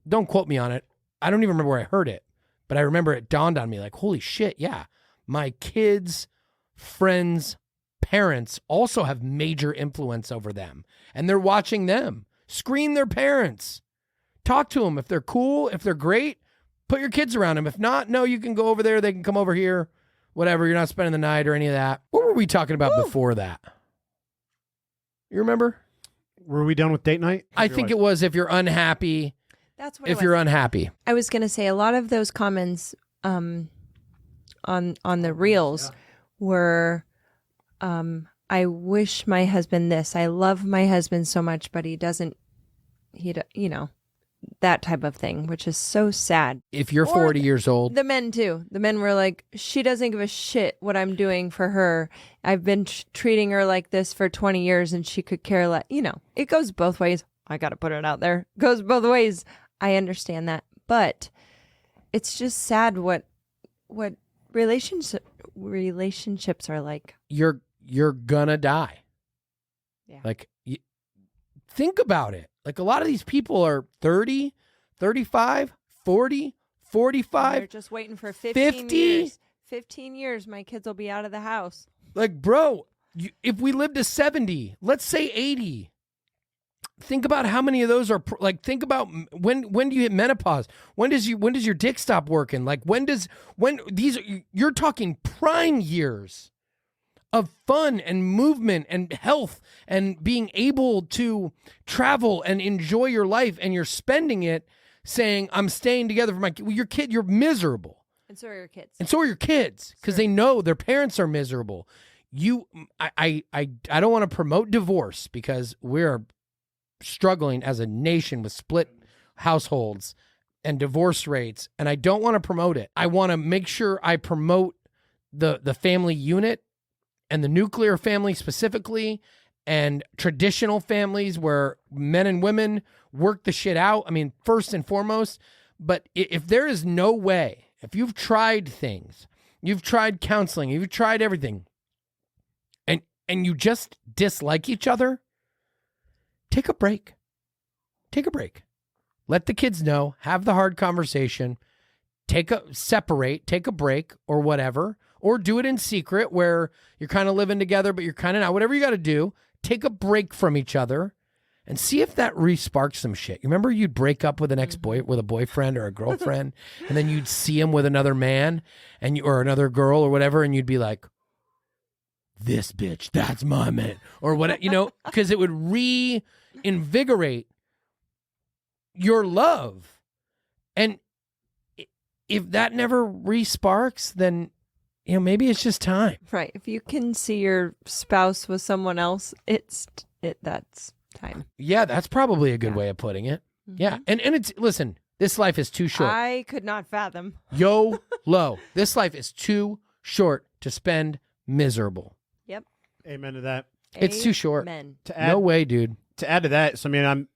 Don't quote me on it. I don't even remember where I heard it, but I remember it dawned on me like, holy shit, yeah. My kids' friends' parents also have major influence over them. And they're watching them. Screen their parents. Talk to them. If they're cool, if they're great, put your kids around them. If not, no, you can go over there. They can come over here. Whatever. You're not spending the night or any of that. What were we talking about before that? You remember? Were we done with date night? I think it was if you're unhappy. That's what. If you're unhappy. I was going to say a lot of those comments on the reels were, I wish my husband this. I love my husband so much, but he doesn't. That type of thing, which is so sad. If you're 40 years old. The men too. The men were like, she doesn't give a shit what I'm doing for her. I've been treating her like this for 20 years and she could care less. It goes both ways. I got to put it out there. It goes both ways. I understand that. But it's just sad what relationships are like. You're gonna die. Yeah. Like, think about it. Like a lot of these people are 30, 35, 40, 45. They're just waiting for 15 years. 15 years, my kids will be out of the house. Like, bro, if we live to 70, let's say 80. Think about how many of those are like. Think about when do you hit menopause? When does your dick stop working? Like you're talking prime years of fun and movement and health and being able to travel and enjoy your life, and you're spending it saying, I'm staying together for my kid. Well, your kid, you're miserable. And so are your kids. And so are your kids, because they know their parents are miserable. I don't want to promote divorce because we're struggling as a nation with split households and divorce rates, and I don't want to promote it. I want to make sure I promote the family unit and the nuclear family specifically, and traditional families where men and women work the shit out. I mean, first and foremost. But if there is no way, if you've tried things, you've tried counseling, you've tried everything, and you just dislike each other, take a break. Take a break. Let the kids know. Have the hard conversation. Take a break or whatever. Or do it in secret where you're kind of living together, but you're kind of not. Whatever you got to do, take a break from each other and see if that re-sparks some shit. You remember you'd break up with an with a boyfriend or a girlfriend, and then you'd see him with another man or another girl or whatever, and you'd be like, this bitch, that's my man. Or what, because it would reinvigorate your love. And if that never re-sparks, then maybe it's just time. Right. If you can see your spouse with someone else, that's time. Yeah, that's probably a good way of putting it. Mm-hmm. Yeah. And it's, listen, this life is too short. I could not fathom. YOLO. This life is too short to spend miserable. Yep. Amen to that. It's too short. No way, dude. To add to that, so I mean, I'm,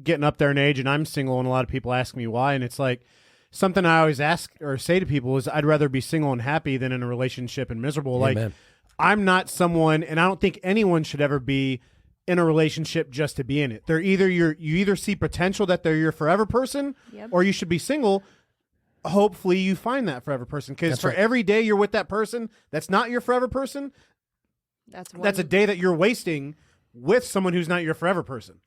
getting up there in age and I'm single, and a lot of people ask me why, and it's like, something I always ask or say to people is I'd rather be single and happy than in a relationship and miserable. Amen. Like, I'm not someone, and I don't think anyone should ever be in a relationship just to be in it. They're either you either see potential that they're your forever person, or you should be single. Hopefully you find that forever person, because for every day you're with that person that's not your forever person, that's a day that you're wasting with someone who's not your forever person.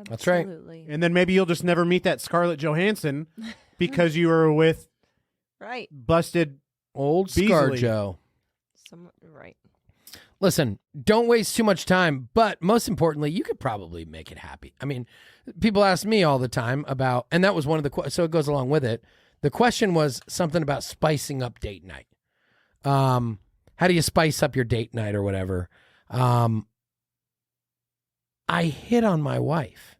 That's right. And then maybe you'll just never meet that Scarlett Johansson because you were with busted old Beasley. ScarJo. Right. Listen, don't waste too much time, but most importantly, you could probably make it happy. I mean, people ask me all the time about, and that was one of the, so it goes along with it. The question was something about spicing up date night. How do you spice up your date night or whatever? I hit on my wife,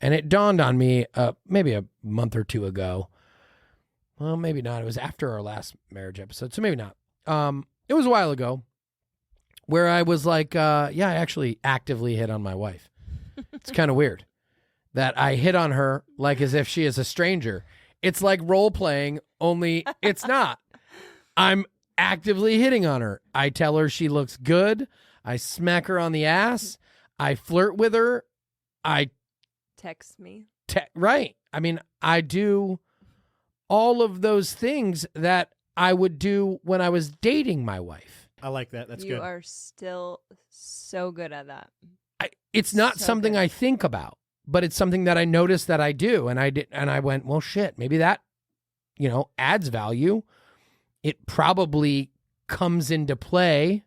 and it dawned on me maybe a month or two ago. Well, maybe not. It was after our last marriage episode, so maybe not. it was a while ago, where I was like, I actually actively hit on my wife. It's kind of weird that I hit on her like as if she is a stranger. It's like role playing, only it's not. I'm actively hitting on her. I tell her she looks good. I smack her on the ass. I flirt with her. I text me. Right. I mean, I do all of those things that I would do when I was dating my wife. I like that. That's you good. You are still so good at that. It's not so something good. I think about, but it's something that I noticed that I do. And I went, well, shit, maybe that, adds value. It probably comes into play.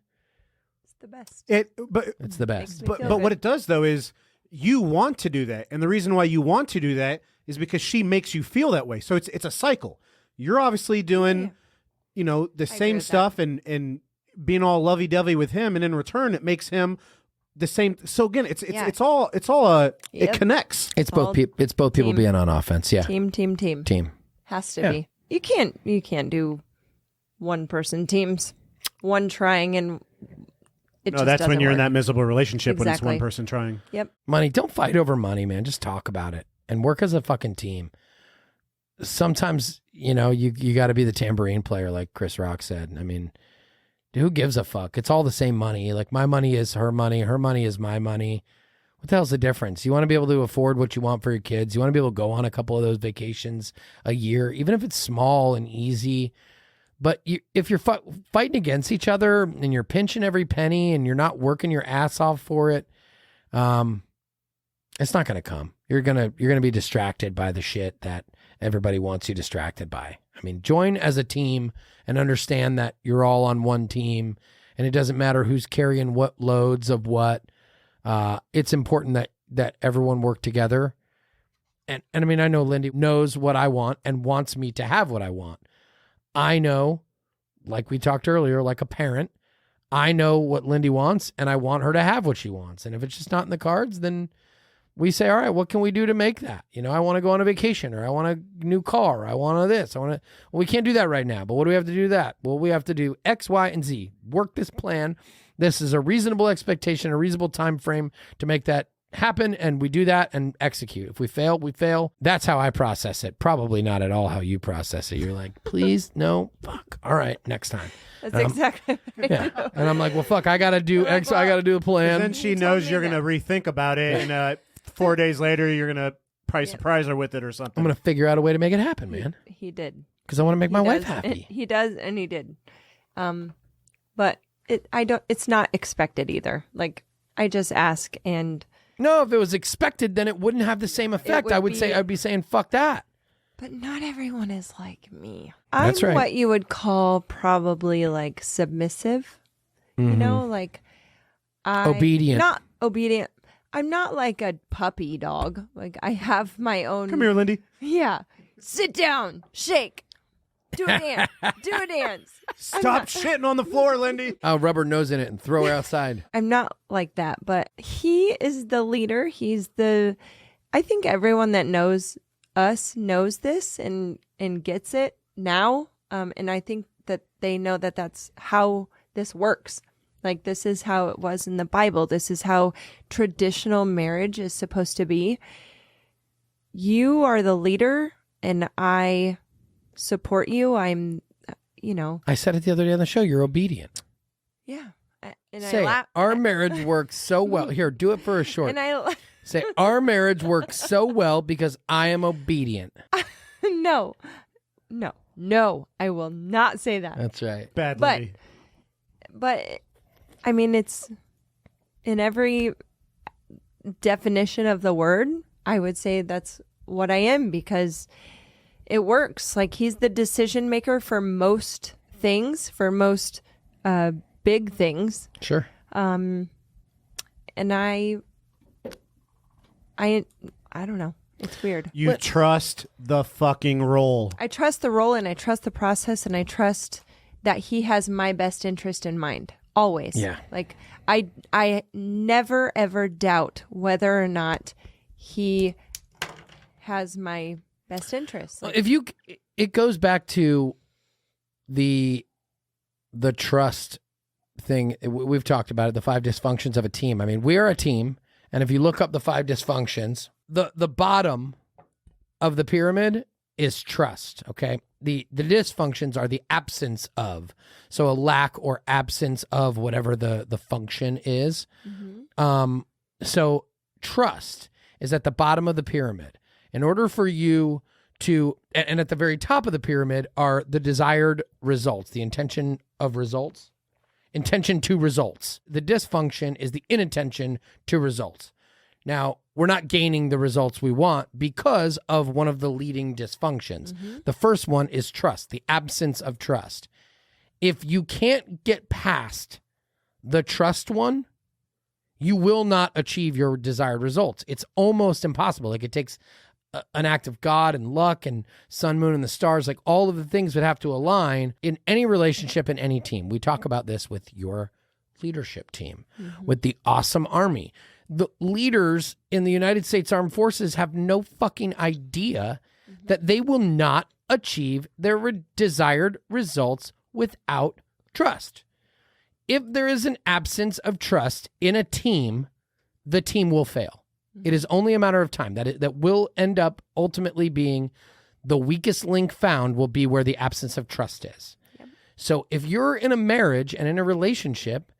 It's the best. It's the best. But what it does though is you want to do that, and the reason why you want to do that is because she makes you feel that way. So it's a cycle. You're obviously doing, the same stuff and being all lovey dovey with him, and in return it makes him the same. So again, it connects. It's both people being on offense. Yeah. Team. Has to be. You can't do one person teams, one trying and it just that's when doesn't you're work. in that miserable relationship when it's Exactly. one person trying. Yep. Money, don't fight over money, man. Just talk about it and work as a fucking team. Sometimes, you got to be the tambourine player, like Chris Rock said. I mean, who gives a fuck? It's all the same money. Like, my money is her money is my money. What the hell's the difference? You want to be able to afford what you want for your kids. You want to be able to go on a couple of those vacations a year, even if it's small and easy. But if you're fighting against each other and you're pinching every penny and you're not working your ass off for it, it's not going to come. You're gonna be distracted by the shit that everybody wants you distracted by. I mean, join as a team and understand that you're all on one team, and it doesn't matter who's carrying what loads of what. It's important that everyone work together. And I mean, I know Lindy knows what I want and wants me to have what I want. I know, like we talked earlier, like a parent, I know what Lindy wants, and I want her to have what she wants. And if it's just not in the cards, then we say, all right, what can we do to make that? I want to go on a vacation, or I want a new car, or I want this. Well, we can't do that right now, but what do we have to do that? Well, we have to do X, Y, and Z. Work this plan. This is a reasonable expectation, a reasonable time frame to make that happen, and we do that and execute. If we fail, we fail. That's how I process it. Probably not at all how you process it. You're like, please, no, fuck. All right, next time. That's exactly what I do. And I'm like, well, fuck, I got to do X, I got to do a plan. And then she knows you're going to rethink about it, and 4 days later, you're going to surprise her with it or something. I'm going to figure out a way to make it happen, man. He did. Because I want to make my wife happy. He does, and he did. But it's not expected either. Like, I just ask, and no, if it was expected, then it wouldn't have the same effect. I'd be saying, fuck that. But not everyone is like me. That's I'm right. what you would call probably like submissive. Mm-hmm. Like obedient. Not obedient. I'm not like a puppy dog. Like, I have my own. Come here, Lindy. Yeah. Sit down. Shake. Do a dance. Do a dance. Stop shitting on the floor, Lindy. I'll rub her nose in it and throw her outside. I'm not like that, but he is the leader. I think everyone that knows us knows this and gets it now. And I think that they know that that's how this works. Like, this is how it was in the Bible. This is how traditional marriage is supposed to be. You are the leader, and I support you. I said it the other day on the show. You're obedient. Yeah. And Say I it. laugh. Our marriage works so well. Here, do it for a short. And I Say, our marriage works so well because I am obedient. No, I will not say that. That's right. Bad But- Lindy. But I mean, it's in every definition of the word, I would say that's what I am, because it works. Like, he's the decision maker for most things, for most big things. Sure. And I don't know. It's weird. You trust the fucking role. I trust the role, and I trust the process, and I trust that he has my best interest in mind. Always. Yeah. Like, I never ever doubt whether or not he has my best interest. Like, It goes back to the the trust thing, we've talked about it, the 5 dysfunctions of a team. I mean, we are a team, and if you look up the 5 dysfunctions, the bottom of the pyramid is trust, okay? The dysfunctions are the absence of, so a lack or absence of whatever the function is. So trust is at the bottom of the pyramid. In order for you to, and at the very top of the pyramid are the desired results, the intention of results, intention to results. The dysfunction is the inattention to results. Now, we're not gaining the results we want because of one of the leading dysfunctions. The first one is trust, the absence of trust. If you can't get past the trust one, you will not achieve your desired results. It's almost impossible. Like, it takes an act of God and luck and sun, moon, and the stars. Like, all of the things would have to align in any relationship, in any team. We talk about this with your leadership team, with the awesome army. The leaders in the United States Armed Forces have no fucking idea that they will not achieve their desired results without trust. If there is an absence of trust in a team, the team will fail. It is only a matter of time that will end up ultimately being the weakest link found will be where the absence of trust is. So if you're in a marriage and in a relationship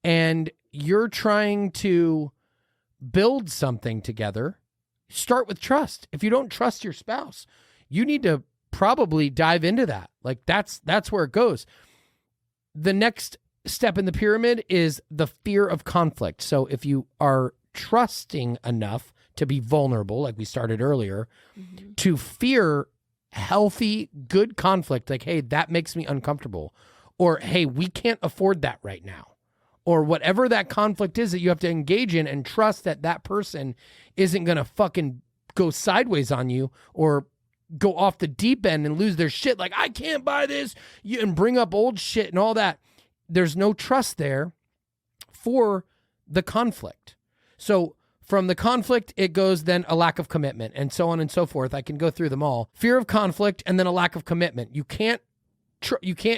and you're trying to build something together, start with trust. If you don't trust your spouse, you need to probably dive into that. Like, that's where it goes. The next step in the pyramid is the fear of conflict. So if you are trusting enough to be vulnerable, like we started earlier, to fear healthy, good conflict, like, hey, that makes me uncomfortable, or hey, we can't afford that right now, or whatever that conflict is that you have to engage in, and trust that that person isn't going to fucking go sideways on you or go off the deep end and lose their shit. Like, I can't buy this, and bring up old shit and all that. There's no trust there for the conflict. So from the conflict, it goes then a lack of commitment, and so on and so forth. I can go through them all. Fear of conflict, and then a lack of commitment. You can't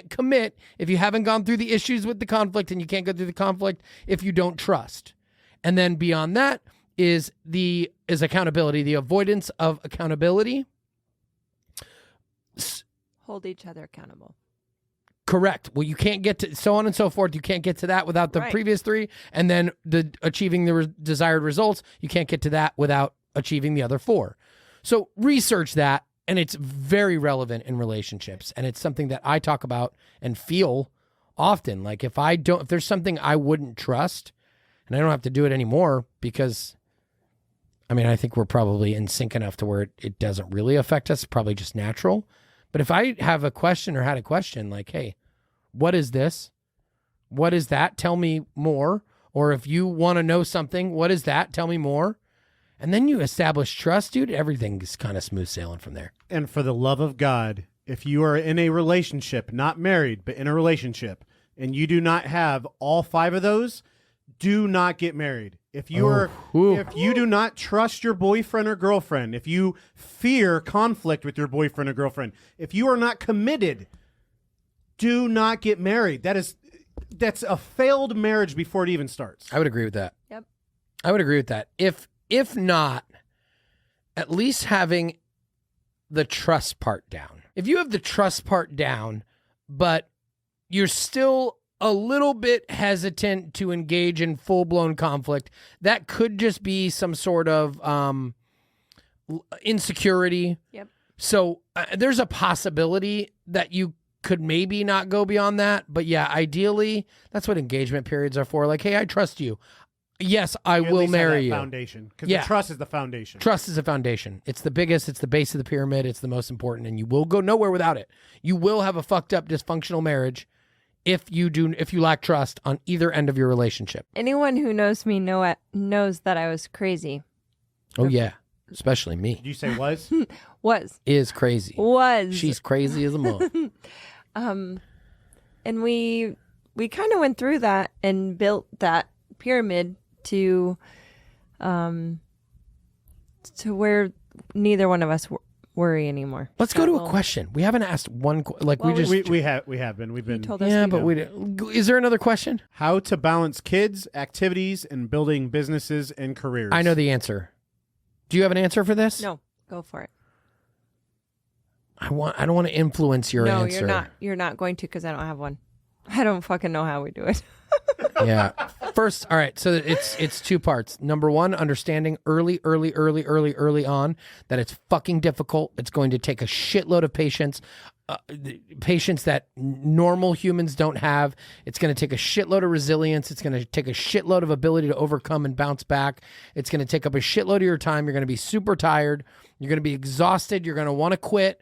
commit if you haven't gone through the issues with the conflict, and you can't go through the conflict if you don't trust. And then beyond that is accountability, the avoidance of accountability. Hold each other accountable. Correct. Well, you can't get to so on and so forth. You can't get to that without the previous 3. And then achieving the desired results, you can't get to that without achieving the other 4. So research that, and it's very relevant in relationships. And it's something that I talk about and feel often. Like, if there's something I wouldn't trust, and I don't have to do it anymore because, I mean, I think we're probably in sync enough to where it doesn't really affect us, probably just natural. But if I have a question or had a question like, hey, what is this? What is that? Tell me more. Or if you want to know something, what is that? Tell me more. And then you establish trust, dude, everything is kind of smooth sailing from there. And for the love of God, if you are in a relationship, not married, but in a relationship, and you do not have all 5 of those, do not get married. If you do not trust your boyfriend or girlfriend, if you fear conflict with your boyfriend or girlfriend, if you are not committed, do not get married. That's a failed marriage before it even starts. I would agree with that. Yep. I would agree with that. If not, at least having the trust part down. If you have the trust part down, but you're still a little bit hesitant to engage in full-blown conflict, that could just be some sort of insecurity. Yep. So there's a possibility that you could maybe not go beyond that. But yeah, ideally, that's what engagement periods are for. Like, hey, I trust you. Yes, I will marry you. Foundation, because the trust is the foundation. Trust is a foundation. It's the biggest. It's the base of the pyramid. It's the most important, and you will go nowhere without it. You will have a fucked up, dysfunctional marriage if you lack trust on either end of your relationship. Anyone who knows me knows that I was crazy. Oh yeah, especially me. Did you say was? Was. Is crazy. Was. She's crazy as a mug. And we kind of went through that and built that pyramid to where neither one of us worry anymore. Let's go to a question. We haven't asked one. Like Well, we have been. We've been. told us yeah, we but know. we didn't. Is there another question? How to balance kids, activities, and building businesses and careers. I know the answer. Do you have an answer for this? No, go for it. I don't want to influence your No, answer. you're not. You're not going to because I don't have one. I don't fucking know how we do it. Yeah. First, all right. So it's two parts. Number one, understanding early on that it's fucking difficult. It's going to take a shitload of patience, patience that normal humans don't have. It's going to take a shitload of resilience. It's going to take a shitload of ability to overcome and bounce back. It's going to take up a shitload of your time. You're going to be super tired. You're going to be exhausted. You're going to want to quit.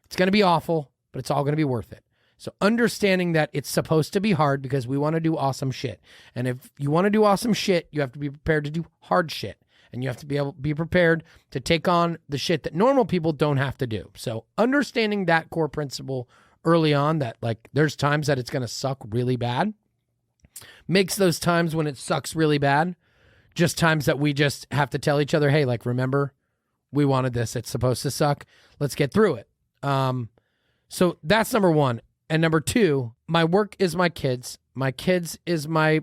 It's going to be awful, but it's all going to be worth it. So understanding that it's supposed to be hard because we want to do awesome shit. And if you want to do awesome shit, you have to be prepared to do hard shit. And you have to be prepared to take on the shit that normal people don't have to do. So understanding that core principle early on, that like there's times that it's going to suck really bad, makes those times when it sucks really bad just times that we just have to tell each other, hey, like, remember, we wanted this. It's supposed to suck. Let's get through it. So that's number one. And number two, my work is my kids. My kids is my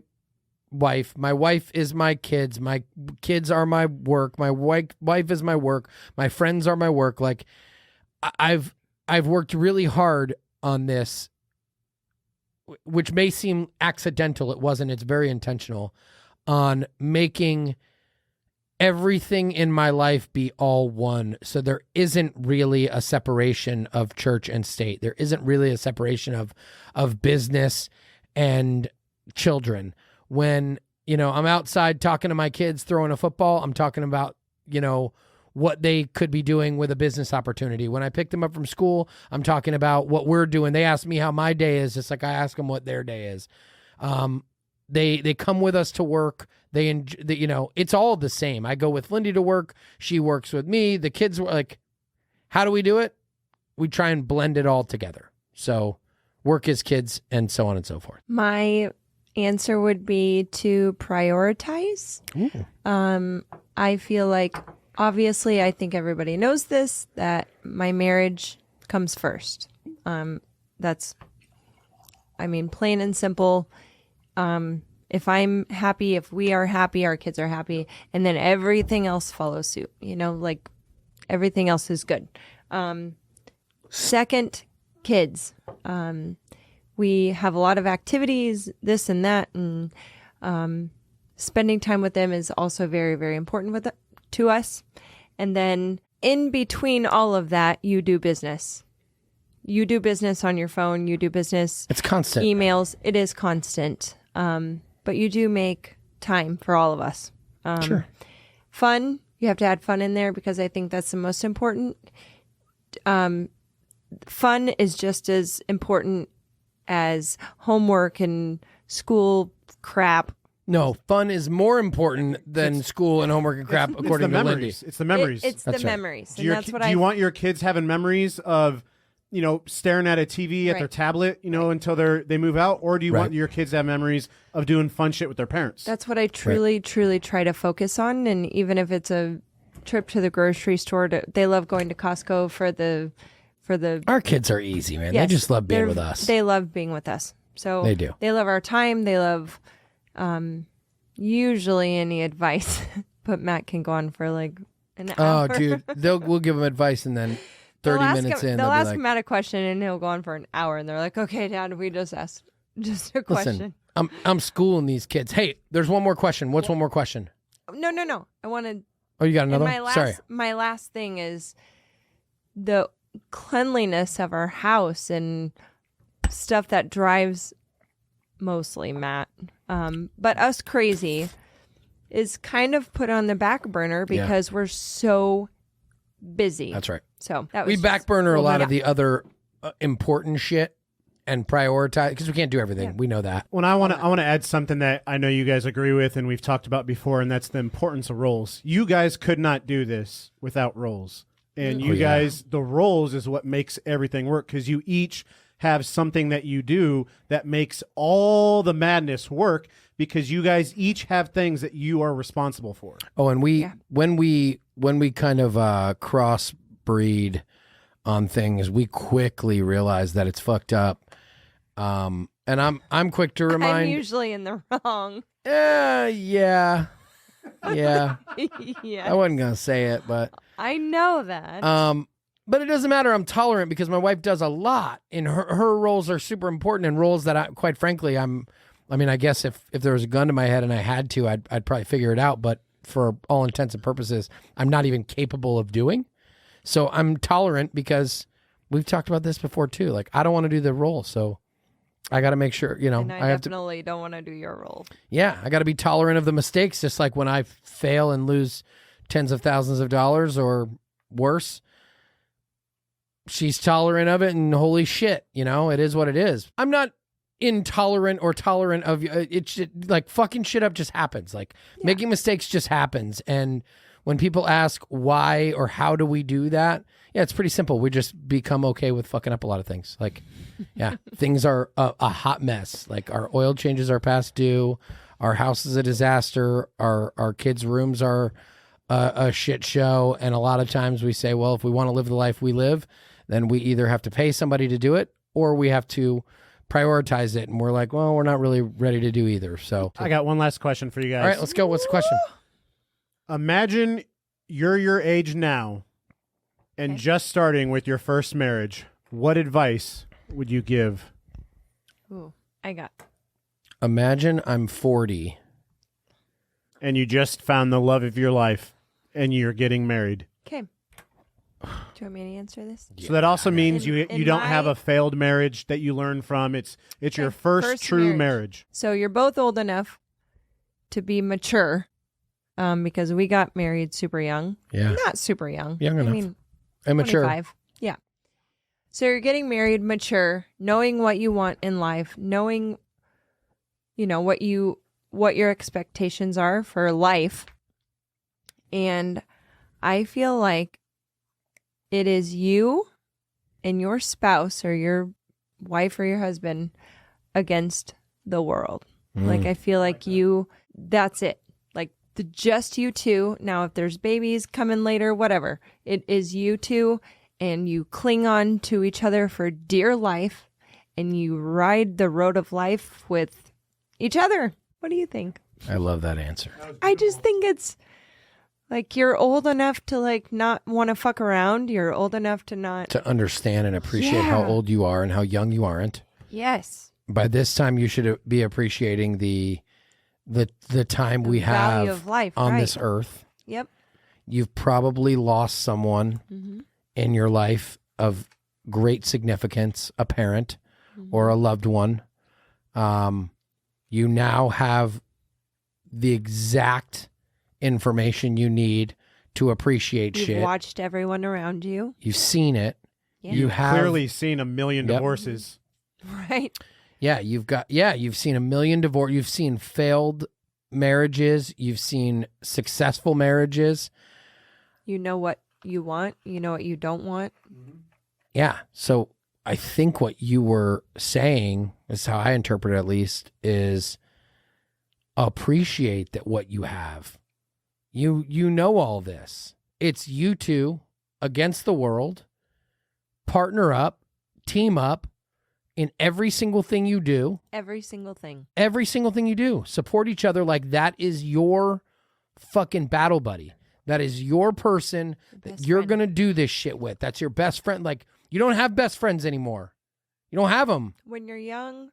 wife. My wife is my kids. My kids are my work. My wife is my work. My friends are my work. Like I've worked really hard on this, which may seem accidental. It wasn't. It's very intentional, on making everything in my life be all one. So there isn't really a separation of church and state. There isn't really a separation of business and children. When, I'm outside talking to my kids, throwing a football, I'm talking about, what they could be doing with a business opportunity. When I pick them up from school, I'm talking about what we're doing. They ask me how my day is, just like I ask them what their day is. They come with us to work. It's all the same. I go with Lindy to work. She works with me. The kids were like, how do we do it? We try and blend it all together. So work is kids and so on and so forth. My answer would be to prioritize. I feel like, obviously, I think everybody knows this, that my marriage comes first. That's, plain and simple. If I'm happy, if we are happy, our kids are happy, and then everything else follows suit, like everything else is good. Second, kids. We have a lot of activities, this and that, and spending time with them is also very, very important to us. And then in between all of that, you do business. You do business on your phone. You do business. It's constant. Emails. It is constant. But you do make time for all of us. Sure. Fun. You have to add fun in there because I think that's the most important. Fun is just as important as homework and school crap. No, fun is more important than school and homework and crap, according to Lindy. It's the memories. It's the memories. Do you want your kids having memories of, staring at a TV at their tablet, until they move out? Or do you want your kids to have memories of doing fun shit with their parents? That's what I truly try to focus on. And even if it's a trip to the grocery store, they love going to Costco for the. Our kids are easy, man. Yes, they just love being with us. They love being with us. So they do. They love our time. They love usually any advice. But Matt can go on for like an hour. Oh, dude. We'll give them advice and then 30 minutes in. They'll ask Matt a question and he'll go on for an hour. And they're like, okay, Dad, we just asked just a question. Listen, I'm schooling these kids. Hey, there's one more question. What's one more question? No. I wanted. Oh, you got another one? Sorry. My last thing is the cleanliness of our house and stuff that drives mostly Matt, but us crazy is kind of put on the back burner because we're so busy. That's right. So we back burner a lot of the other important shit and prioritize because we can't do everything. Yeah. We know that. Well, I want to add something that I know you guys agree with and we've talked about before, and that's the importance of roles. You guys could not do this without roles. And you guys, the roles is what makes everything work because you each have something that you do that makes all the madness work because you guys each have things that you are responsible for. Oh, and when we kind of cross breed on things, we quickly realize that it's fucked up. And I'm quick to remind. I'm usually in the wrong. Yeah. Yeah. Yeah. I wasn't gonna say it, but I know that. but it doesn't matter. I'm tolerant because my wife does a lot, and her roles are super important, and roles that quite frankly, I guess if there was a gun to my head and I had to, I'd probably figure it out. But for all intents and purposes, I'm not even capable of doing. So I'm tolerant because we've talked about this before too. Like, I don't want to do the role, so I got to make sure, And I definitely don't want to do your role. Yeah, I got to be tolerant of the mistakes, just like when I fail and lose tens of thousands of dollars or worse. She's tolerant of it, and holy shit, it is what it is. I'm not intolerant or tolerant of like fucking shit up just happens. Like making mistakes just happens. And when people ask why or how do we do that, yeah, it's pretty simple. We just become okay with fucking up a lot of things. Like, yeah, things are a hot mess. Like our oil changes are past due. Our house is a disaster. Our kids' rooms are a shit show. And a lot of times we say, well, if we want to live the life we live, then we either have to pay somebody to do it or we have to prioritize it. And we're like, well, we're not really ready to do either. So I got one last question for you guys. All right, let's go. What's the question? Imagine you're your age now and just starting with your first marriage. What advice would you give? Ooh, I got. Imagine I'm 40. And you just found the love of your life and you're getting married. Okay. Do you want me to answer this? So that also means you don't have my- a failed marriage that you learn from. It's your first true marriage. So you're both old enough to be mature, because we got married super young. Yeah. Not super young. Young enough. I mean, Immature. 25. Yeah. So you're getting married mature, knowing what you want in life, knowing, what your expectations are for life. And I feel like it is you and your spouse or your wife or your husband against the world. Like, I feel like that's it. Like, just you two. Now, if there's babies coming later, whatever, it is you two, and you cling on to each other for dear life, and you ride the road of life with each other. What do you think? I love that answer. I just think it's like you're old enough to like not want to fuck around. You're old enough to not To understand and appreciate how old you are and how young you aren't. Yes. By this time, you should be appreciating the time we value have of life, on right. this earth. Yep. You've probably lost someone in your life of great significance, a parent or a loved one. You now have the exact information you need to appreciate You've shit. watched everyone around you. You've seen it. Yeah. You have Clearly seen a million divorces. Right. You've seen a million divorce. You've seen failed marriages. You've seen successful marriages. You know what you want. You know what you don't want. Yeah. So I think what you were saying, is how I interpret it at least, is appreciate that what you have. You know all this. It's you two against the world. Partner up, team up in every single thing you do. Every single thing. Every single thing you do. Support each other like that is your fucking battle buddy. That is your person that you're going to do this shit with. That's your best friend. Like, you don't have best friends anymore. You don't have them. When you're young,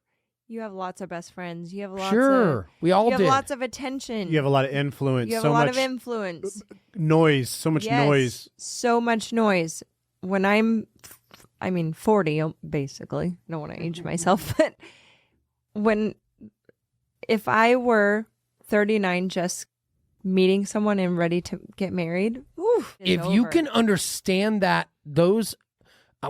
you have lots of best friends. You have lots We all you have did. lots of attention. You have a lot of influence. You have so a lot much of influence. noise. So much Yes, noise. So much noise. When I'm 40, basically. I don't want to age myself, but if I were 39 just meeting someone and ready to get married, if you can understand that those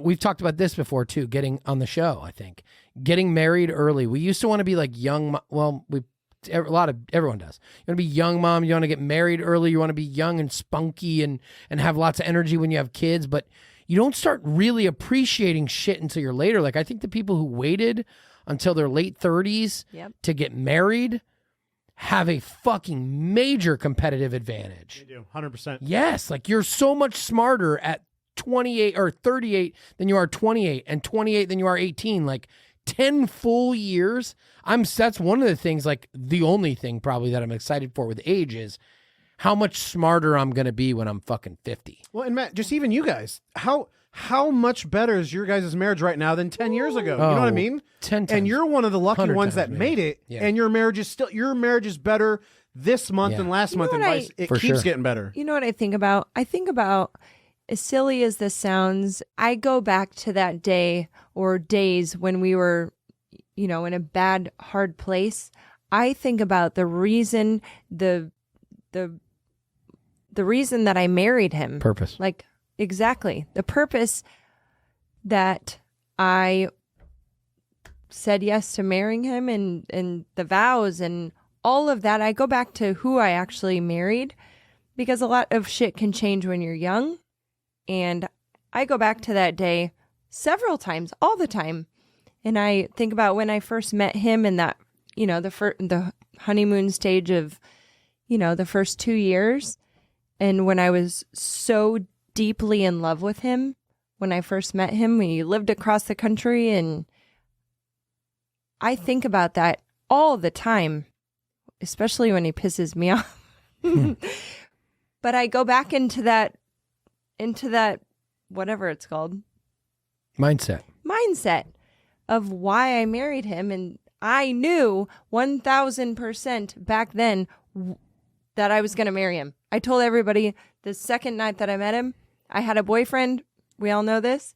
we've talked about this before too, getting on the show, I think. Getting married early. We used to want to be like young, everyone does. You want to be young mom, you want to get married early, you want to be young and spunky and have lots of energy when you have kids, but you don't start really appreciating shit until you're later. Like, I think the people who waited until their late 30s to get married have a fucking major competitive advantage. They do, 100%. Yes, like you're so much smarter at 28 or 38 than you are 28, and 28 than you are 18. Like 10 full years. That's one of the things, like the only thing probably that I'm excited for with age is how much smarter I'm going to be when I'm fucking 50. Well, and Matt, just even you guys, how much better is your guys' marriage right now than 10 years ago? You know what I mean? 10 times. And you're one of the lucky ones that maybe. made it, Yeah. and your marriage is better this month than last month, and it keeps getting better. You know what I think about? I think about, as silly as this sounds, I go back to that day or days when we were, in a bad, hard place. I think about the reason, the reason that I married him. Purpose. Like, exactly. The purpose that I said yes to marrying him and the vows and all of that. I go back to who I actually married, because a lot of shit can change when you're young. And I go back to that day several times, all the time. And I think about when I first met him and that, the honeymoon stage of, the first 2 years. And when I was so deeply in love with him, when I first met him, we lived across the country. And I think about that all the time, especially when he pisses me off. But I go back into that, whatever it's called. Mindset Of why I married him. And I knew 1,000% back then that I was going to marry him. I told everybody the second night that I met him, I had a boyfriend. We all know this.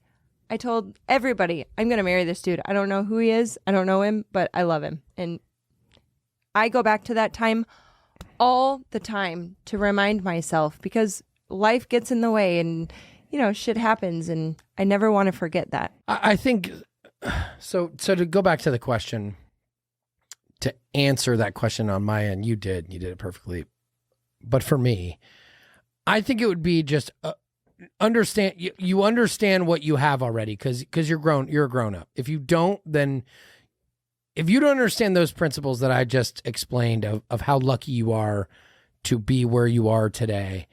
I told everybody, I'm going to marry this dude. I don't know who he is. I don't know him, but I love him. And I go back to that time all the time to remind myself, because life gets in the way and, shit happens. And I never want to forget that. I think, so to go back to the question, to answer that question on my end, you did it perfectly. But for me, I think it would be just understand, you understand what you have already, because you're a grown up. If you don't, then if you don't understand those principles that I just explained of how lucky you are to be where you are today,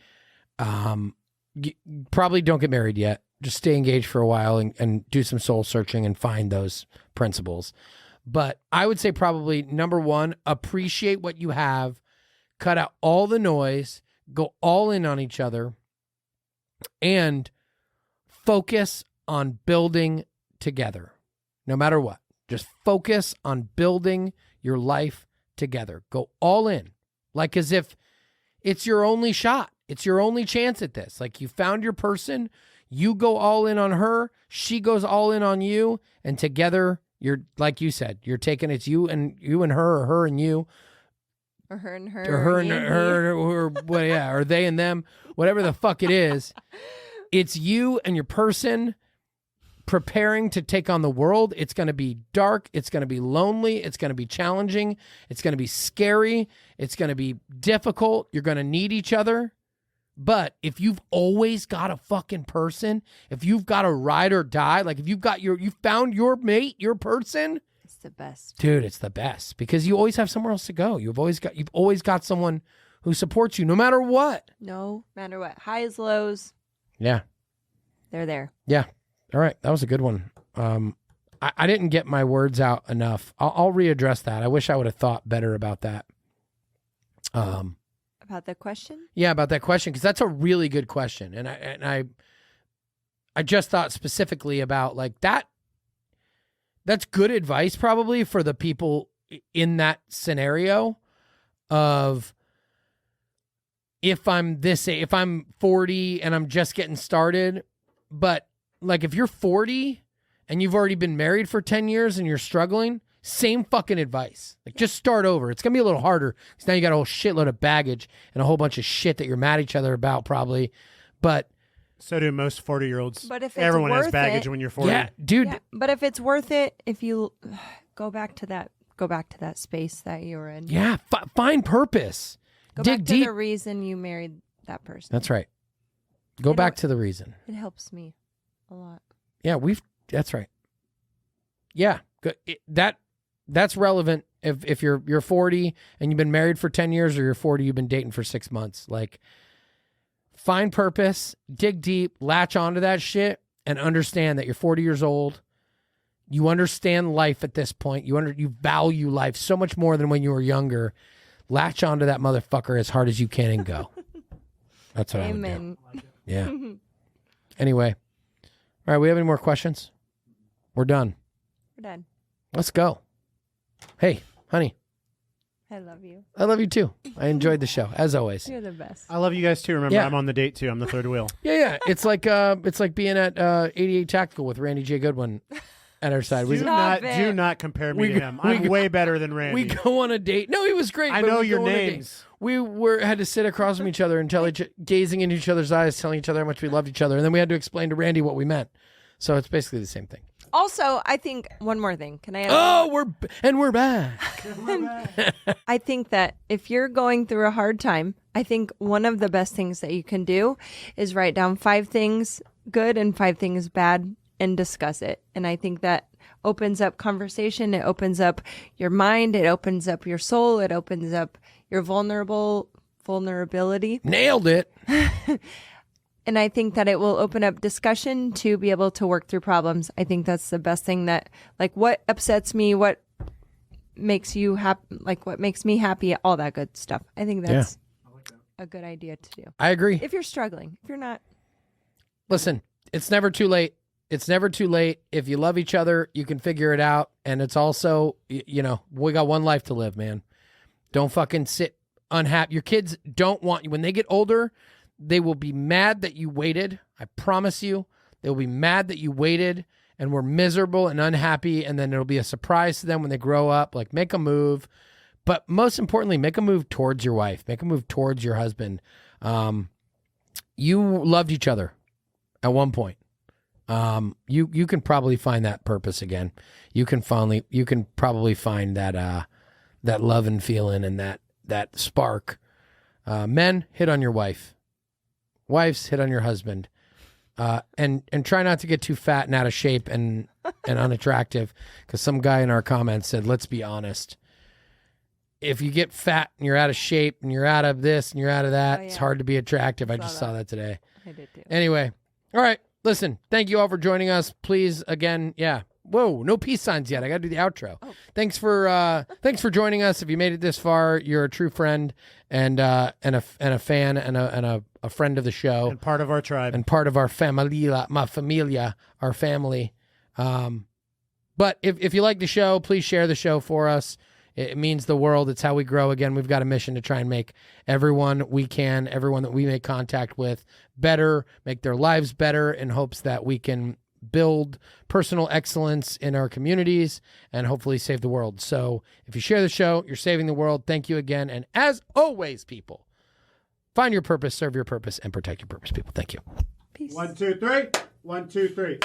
you probably don't get married yet. Just stay engaged for a while and do some soul searching and find those principles. But I would say probably number one, appreciate what you have, cut out all the noise, go all in on each other, and focus on building together, no matter what. Just focus on building your life together. Go all in, like as if it's your only shot. It's your only chance at this. Like you found your person, you go all in on her, she goes all in on you, and together you're, like you said, you're taking, it's you and her, or her and you. Or her and her. Or her and her, or they and them, whatever the fuck it is. It's you and your person preparing to take on the world. It's going to be dark. It's going to be lonely. It's going to be challenging. It's going to be scary. It's going to be difficult. You're going to need each other. But if you've always got a fucking person, if you've got a ride or die, like if you found your mate, your person, it's the best. Dude, it's the best, because you always have somewhere else to go. You've always got someone who supports you no matter what. No matter what. Highs, lows. Yeah. They're there. Yeah. All right. That was a good one. I didn't get my words out enough. I'll readdress that. I wish I would have thought better about that. About the question? Yeah, about that question, because that's a really good question. And I just thought specifically about like that. That's good advice probably for the people in that scenario of if I'm 40 and I'm just getting started, but like if you're 40 and you've already been married for 10 years and you're struggling, same fucking advice. Like just start over. It's going to be a little harder because now you got a whole shitload of baggage and a whole bunch of shit that you're mad at each other about probably, but so do most 40-year-olds. But if it's everyone has worth baggage it, when you're 40. yeah, dude. Yeah, but if it's worth it, if you go back to that space that you were in. Yeah, find purpose. Go Dig back to deep. the reason you married that person. That's right. Go back to the reason. It helps me a lot. Yeah, that's right. Yeah, that's relevant if you're 40 and you've been married for 10 years, or you're 40 you've been dating for 6 months. Like find purpose, dig deep, latch onto that shit, and understand that you're 40 years old. You understand life at this point. You value life so much more than when you were younger. Latch onto that motherfucker as hard as you can and go. That's what I would do. Yeah. Anyway. All right, we have any more questions? We're done. We're done. Let's go. Hey, honey. I love you. I love you too. I enjoyed the show, as always. You're the best. I love you guys too. Remember, Yeah. I'm on the date too. I'm the third wheel. Yeah. It's like being at 88 Tactical with Randy J. Goodwin at our side. Do not compare me to him. I'm way better than Randy. We go on a date. No, he was great. I but know we your go on a date. names. We had to sit across from each other and gazing into each other's eyes, telling each other how much we loved each other, and then we had to explain to Randy what we meant. So it's basically the same thing. Also, I think one more thing. Can I add? Oh, we're back. I think that if you're going through a hard time, I think one of the best things that you can do is write down 5 things good and 5 things bad and discuss it. And I think that opens up conversation. It opens up your mind. It opens up your soul. It opens up your vulnerability. Nailed it. And I think that it will open up discussion to be able to work through problems. I think that's the best thing that, like, what upsets me, what makes you happy, like, what makes me happy, all that good stuff. I think that's a good idea to do. I agree. If you're struggling, if you're not. Listen, it's never too late. It's never too late. If you love each other, you can figure it out. And it's also, we got one life to live, man. Don't fucking sit unhappy. Your kids don't want you. When they get older, they will be mad that you waited. I promise you. They will be mad that you waited and were miserable and unhappy. And then it'll be a surprise to them when they grow up. Like, make a move. But most importantly, make a move towards your wife. Make a move towards your husband. You loved each other at one point. You can probably find that purpose again. You can probably find that love and feeling and that spark. Men, hit on your wife. Wives, hit on your husband. And try not to get too fat and out of shape and unattractive, because some guy in our comments said, let's be honest. If you get fat and you're out of shape and you're out of this and you're out of that, it's hard to be attractive. I just saw that today. I did too. Anyway, all right. Listen, thank you all for joining us. Please, again, Whoa, no peace signs yet. I got to do the outro. Oh. Thanks for joining us. If you made it this far, you're a true friend and a fan and a friend of the show and part of our tribe and part of our familia, our family. But if you like the show, please share the show for us. It means the world. It's how we grow. Again, we've got a mission to try and make everyone that we make contact with better, make their lives better, in hopes that we can build personal excellence in our communities and hopefully save the world. So if you share the show, you're saving the world. Thank you again. And as always, people, find your purpose, serve your purpose, and protect your purpose, people. Thank you. Peace. 1, 2, 3. 1, 2, 3.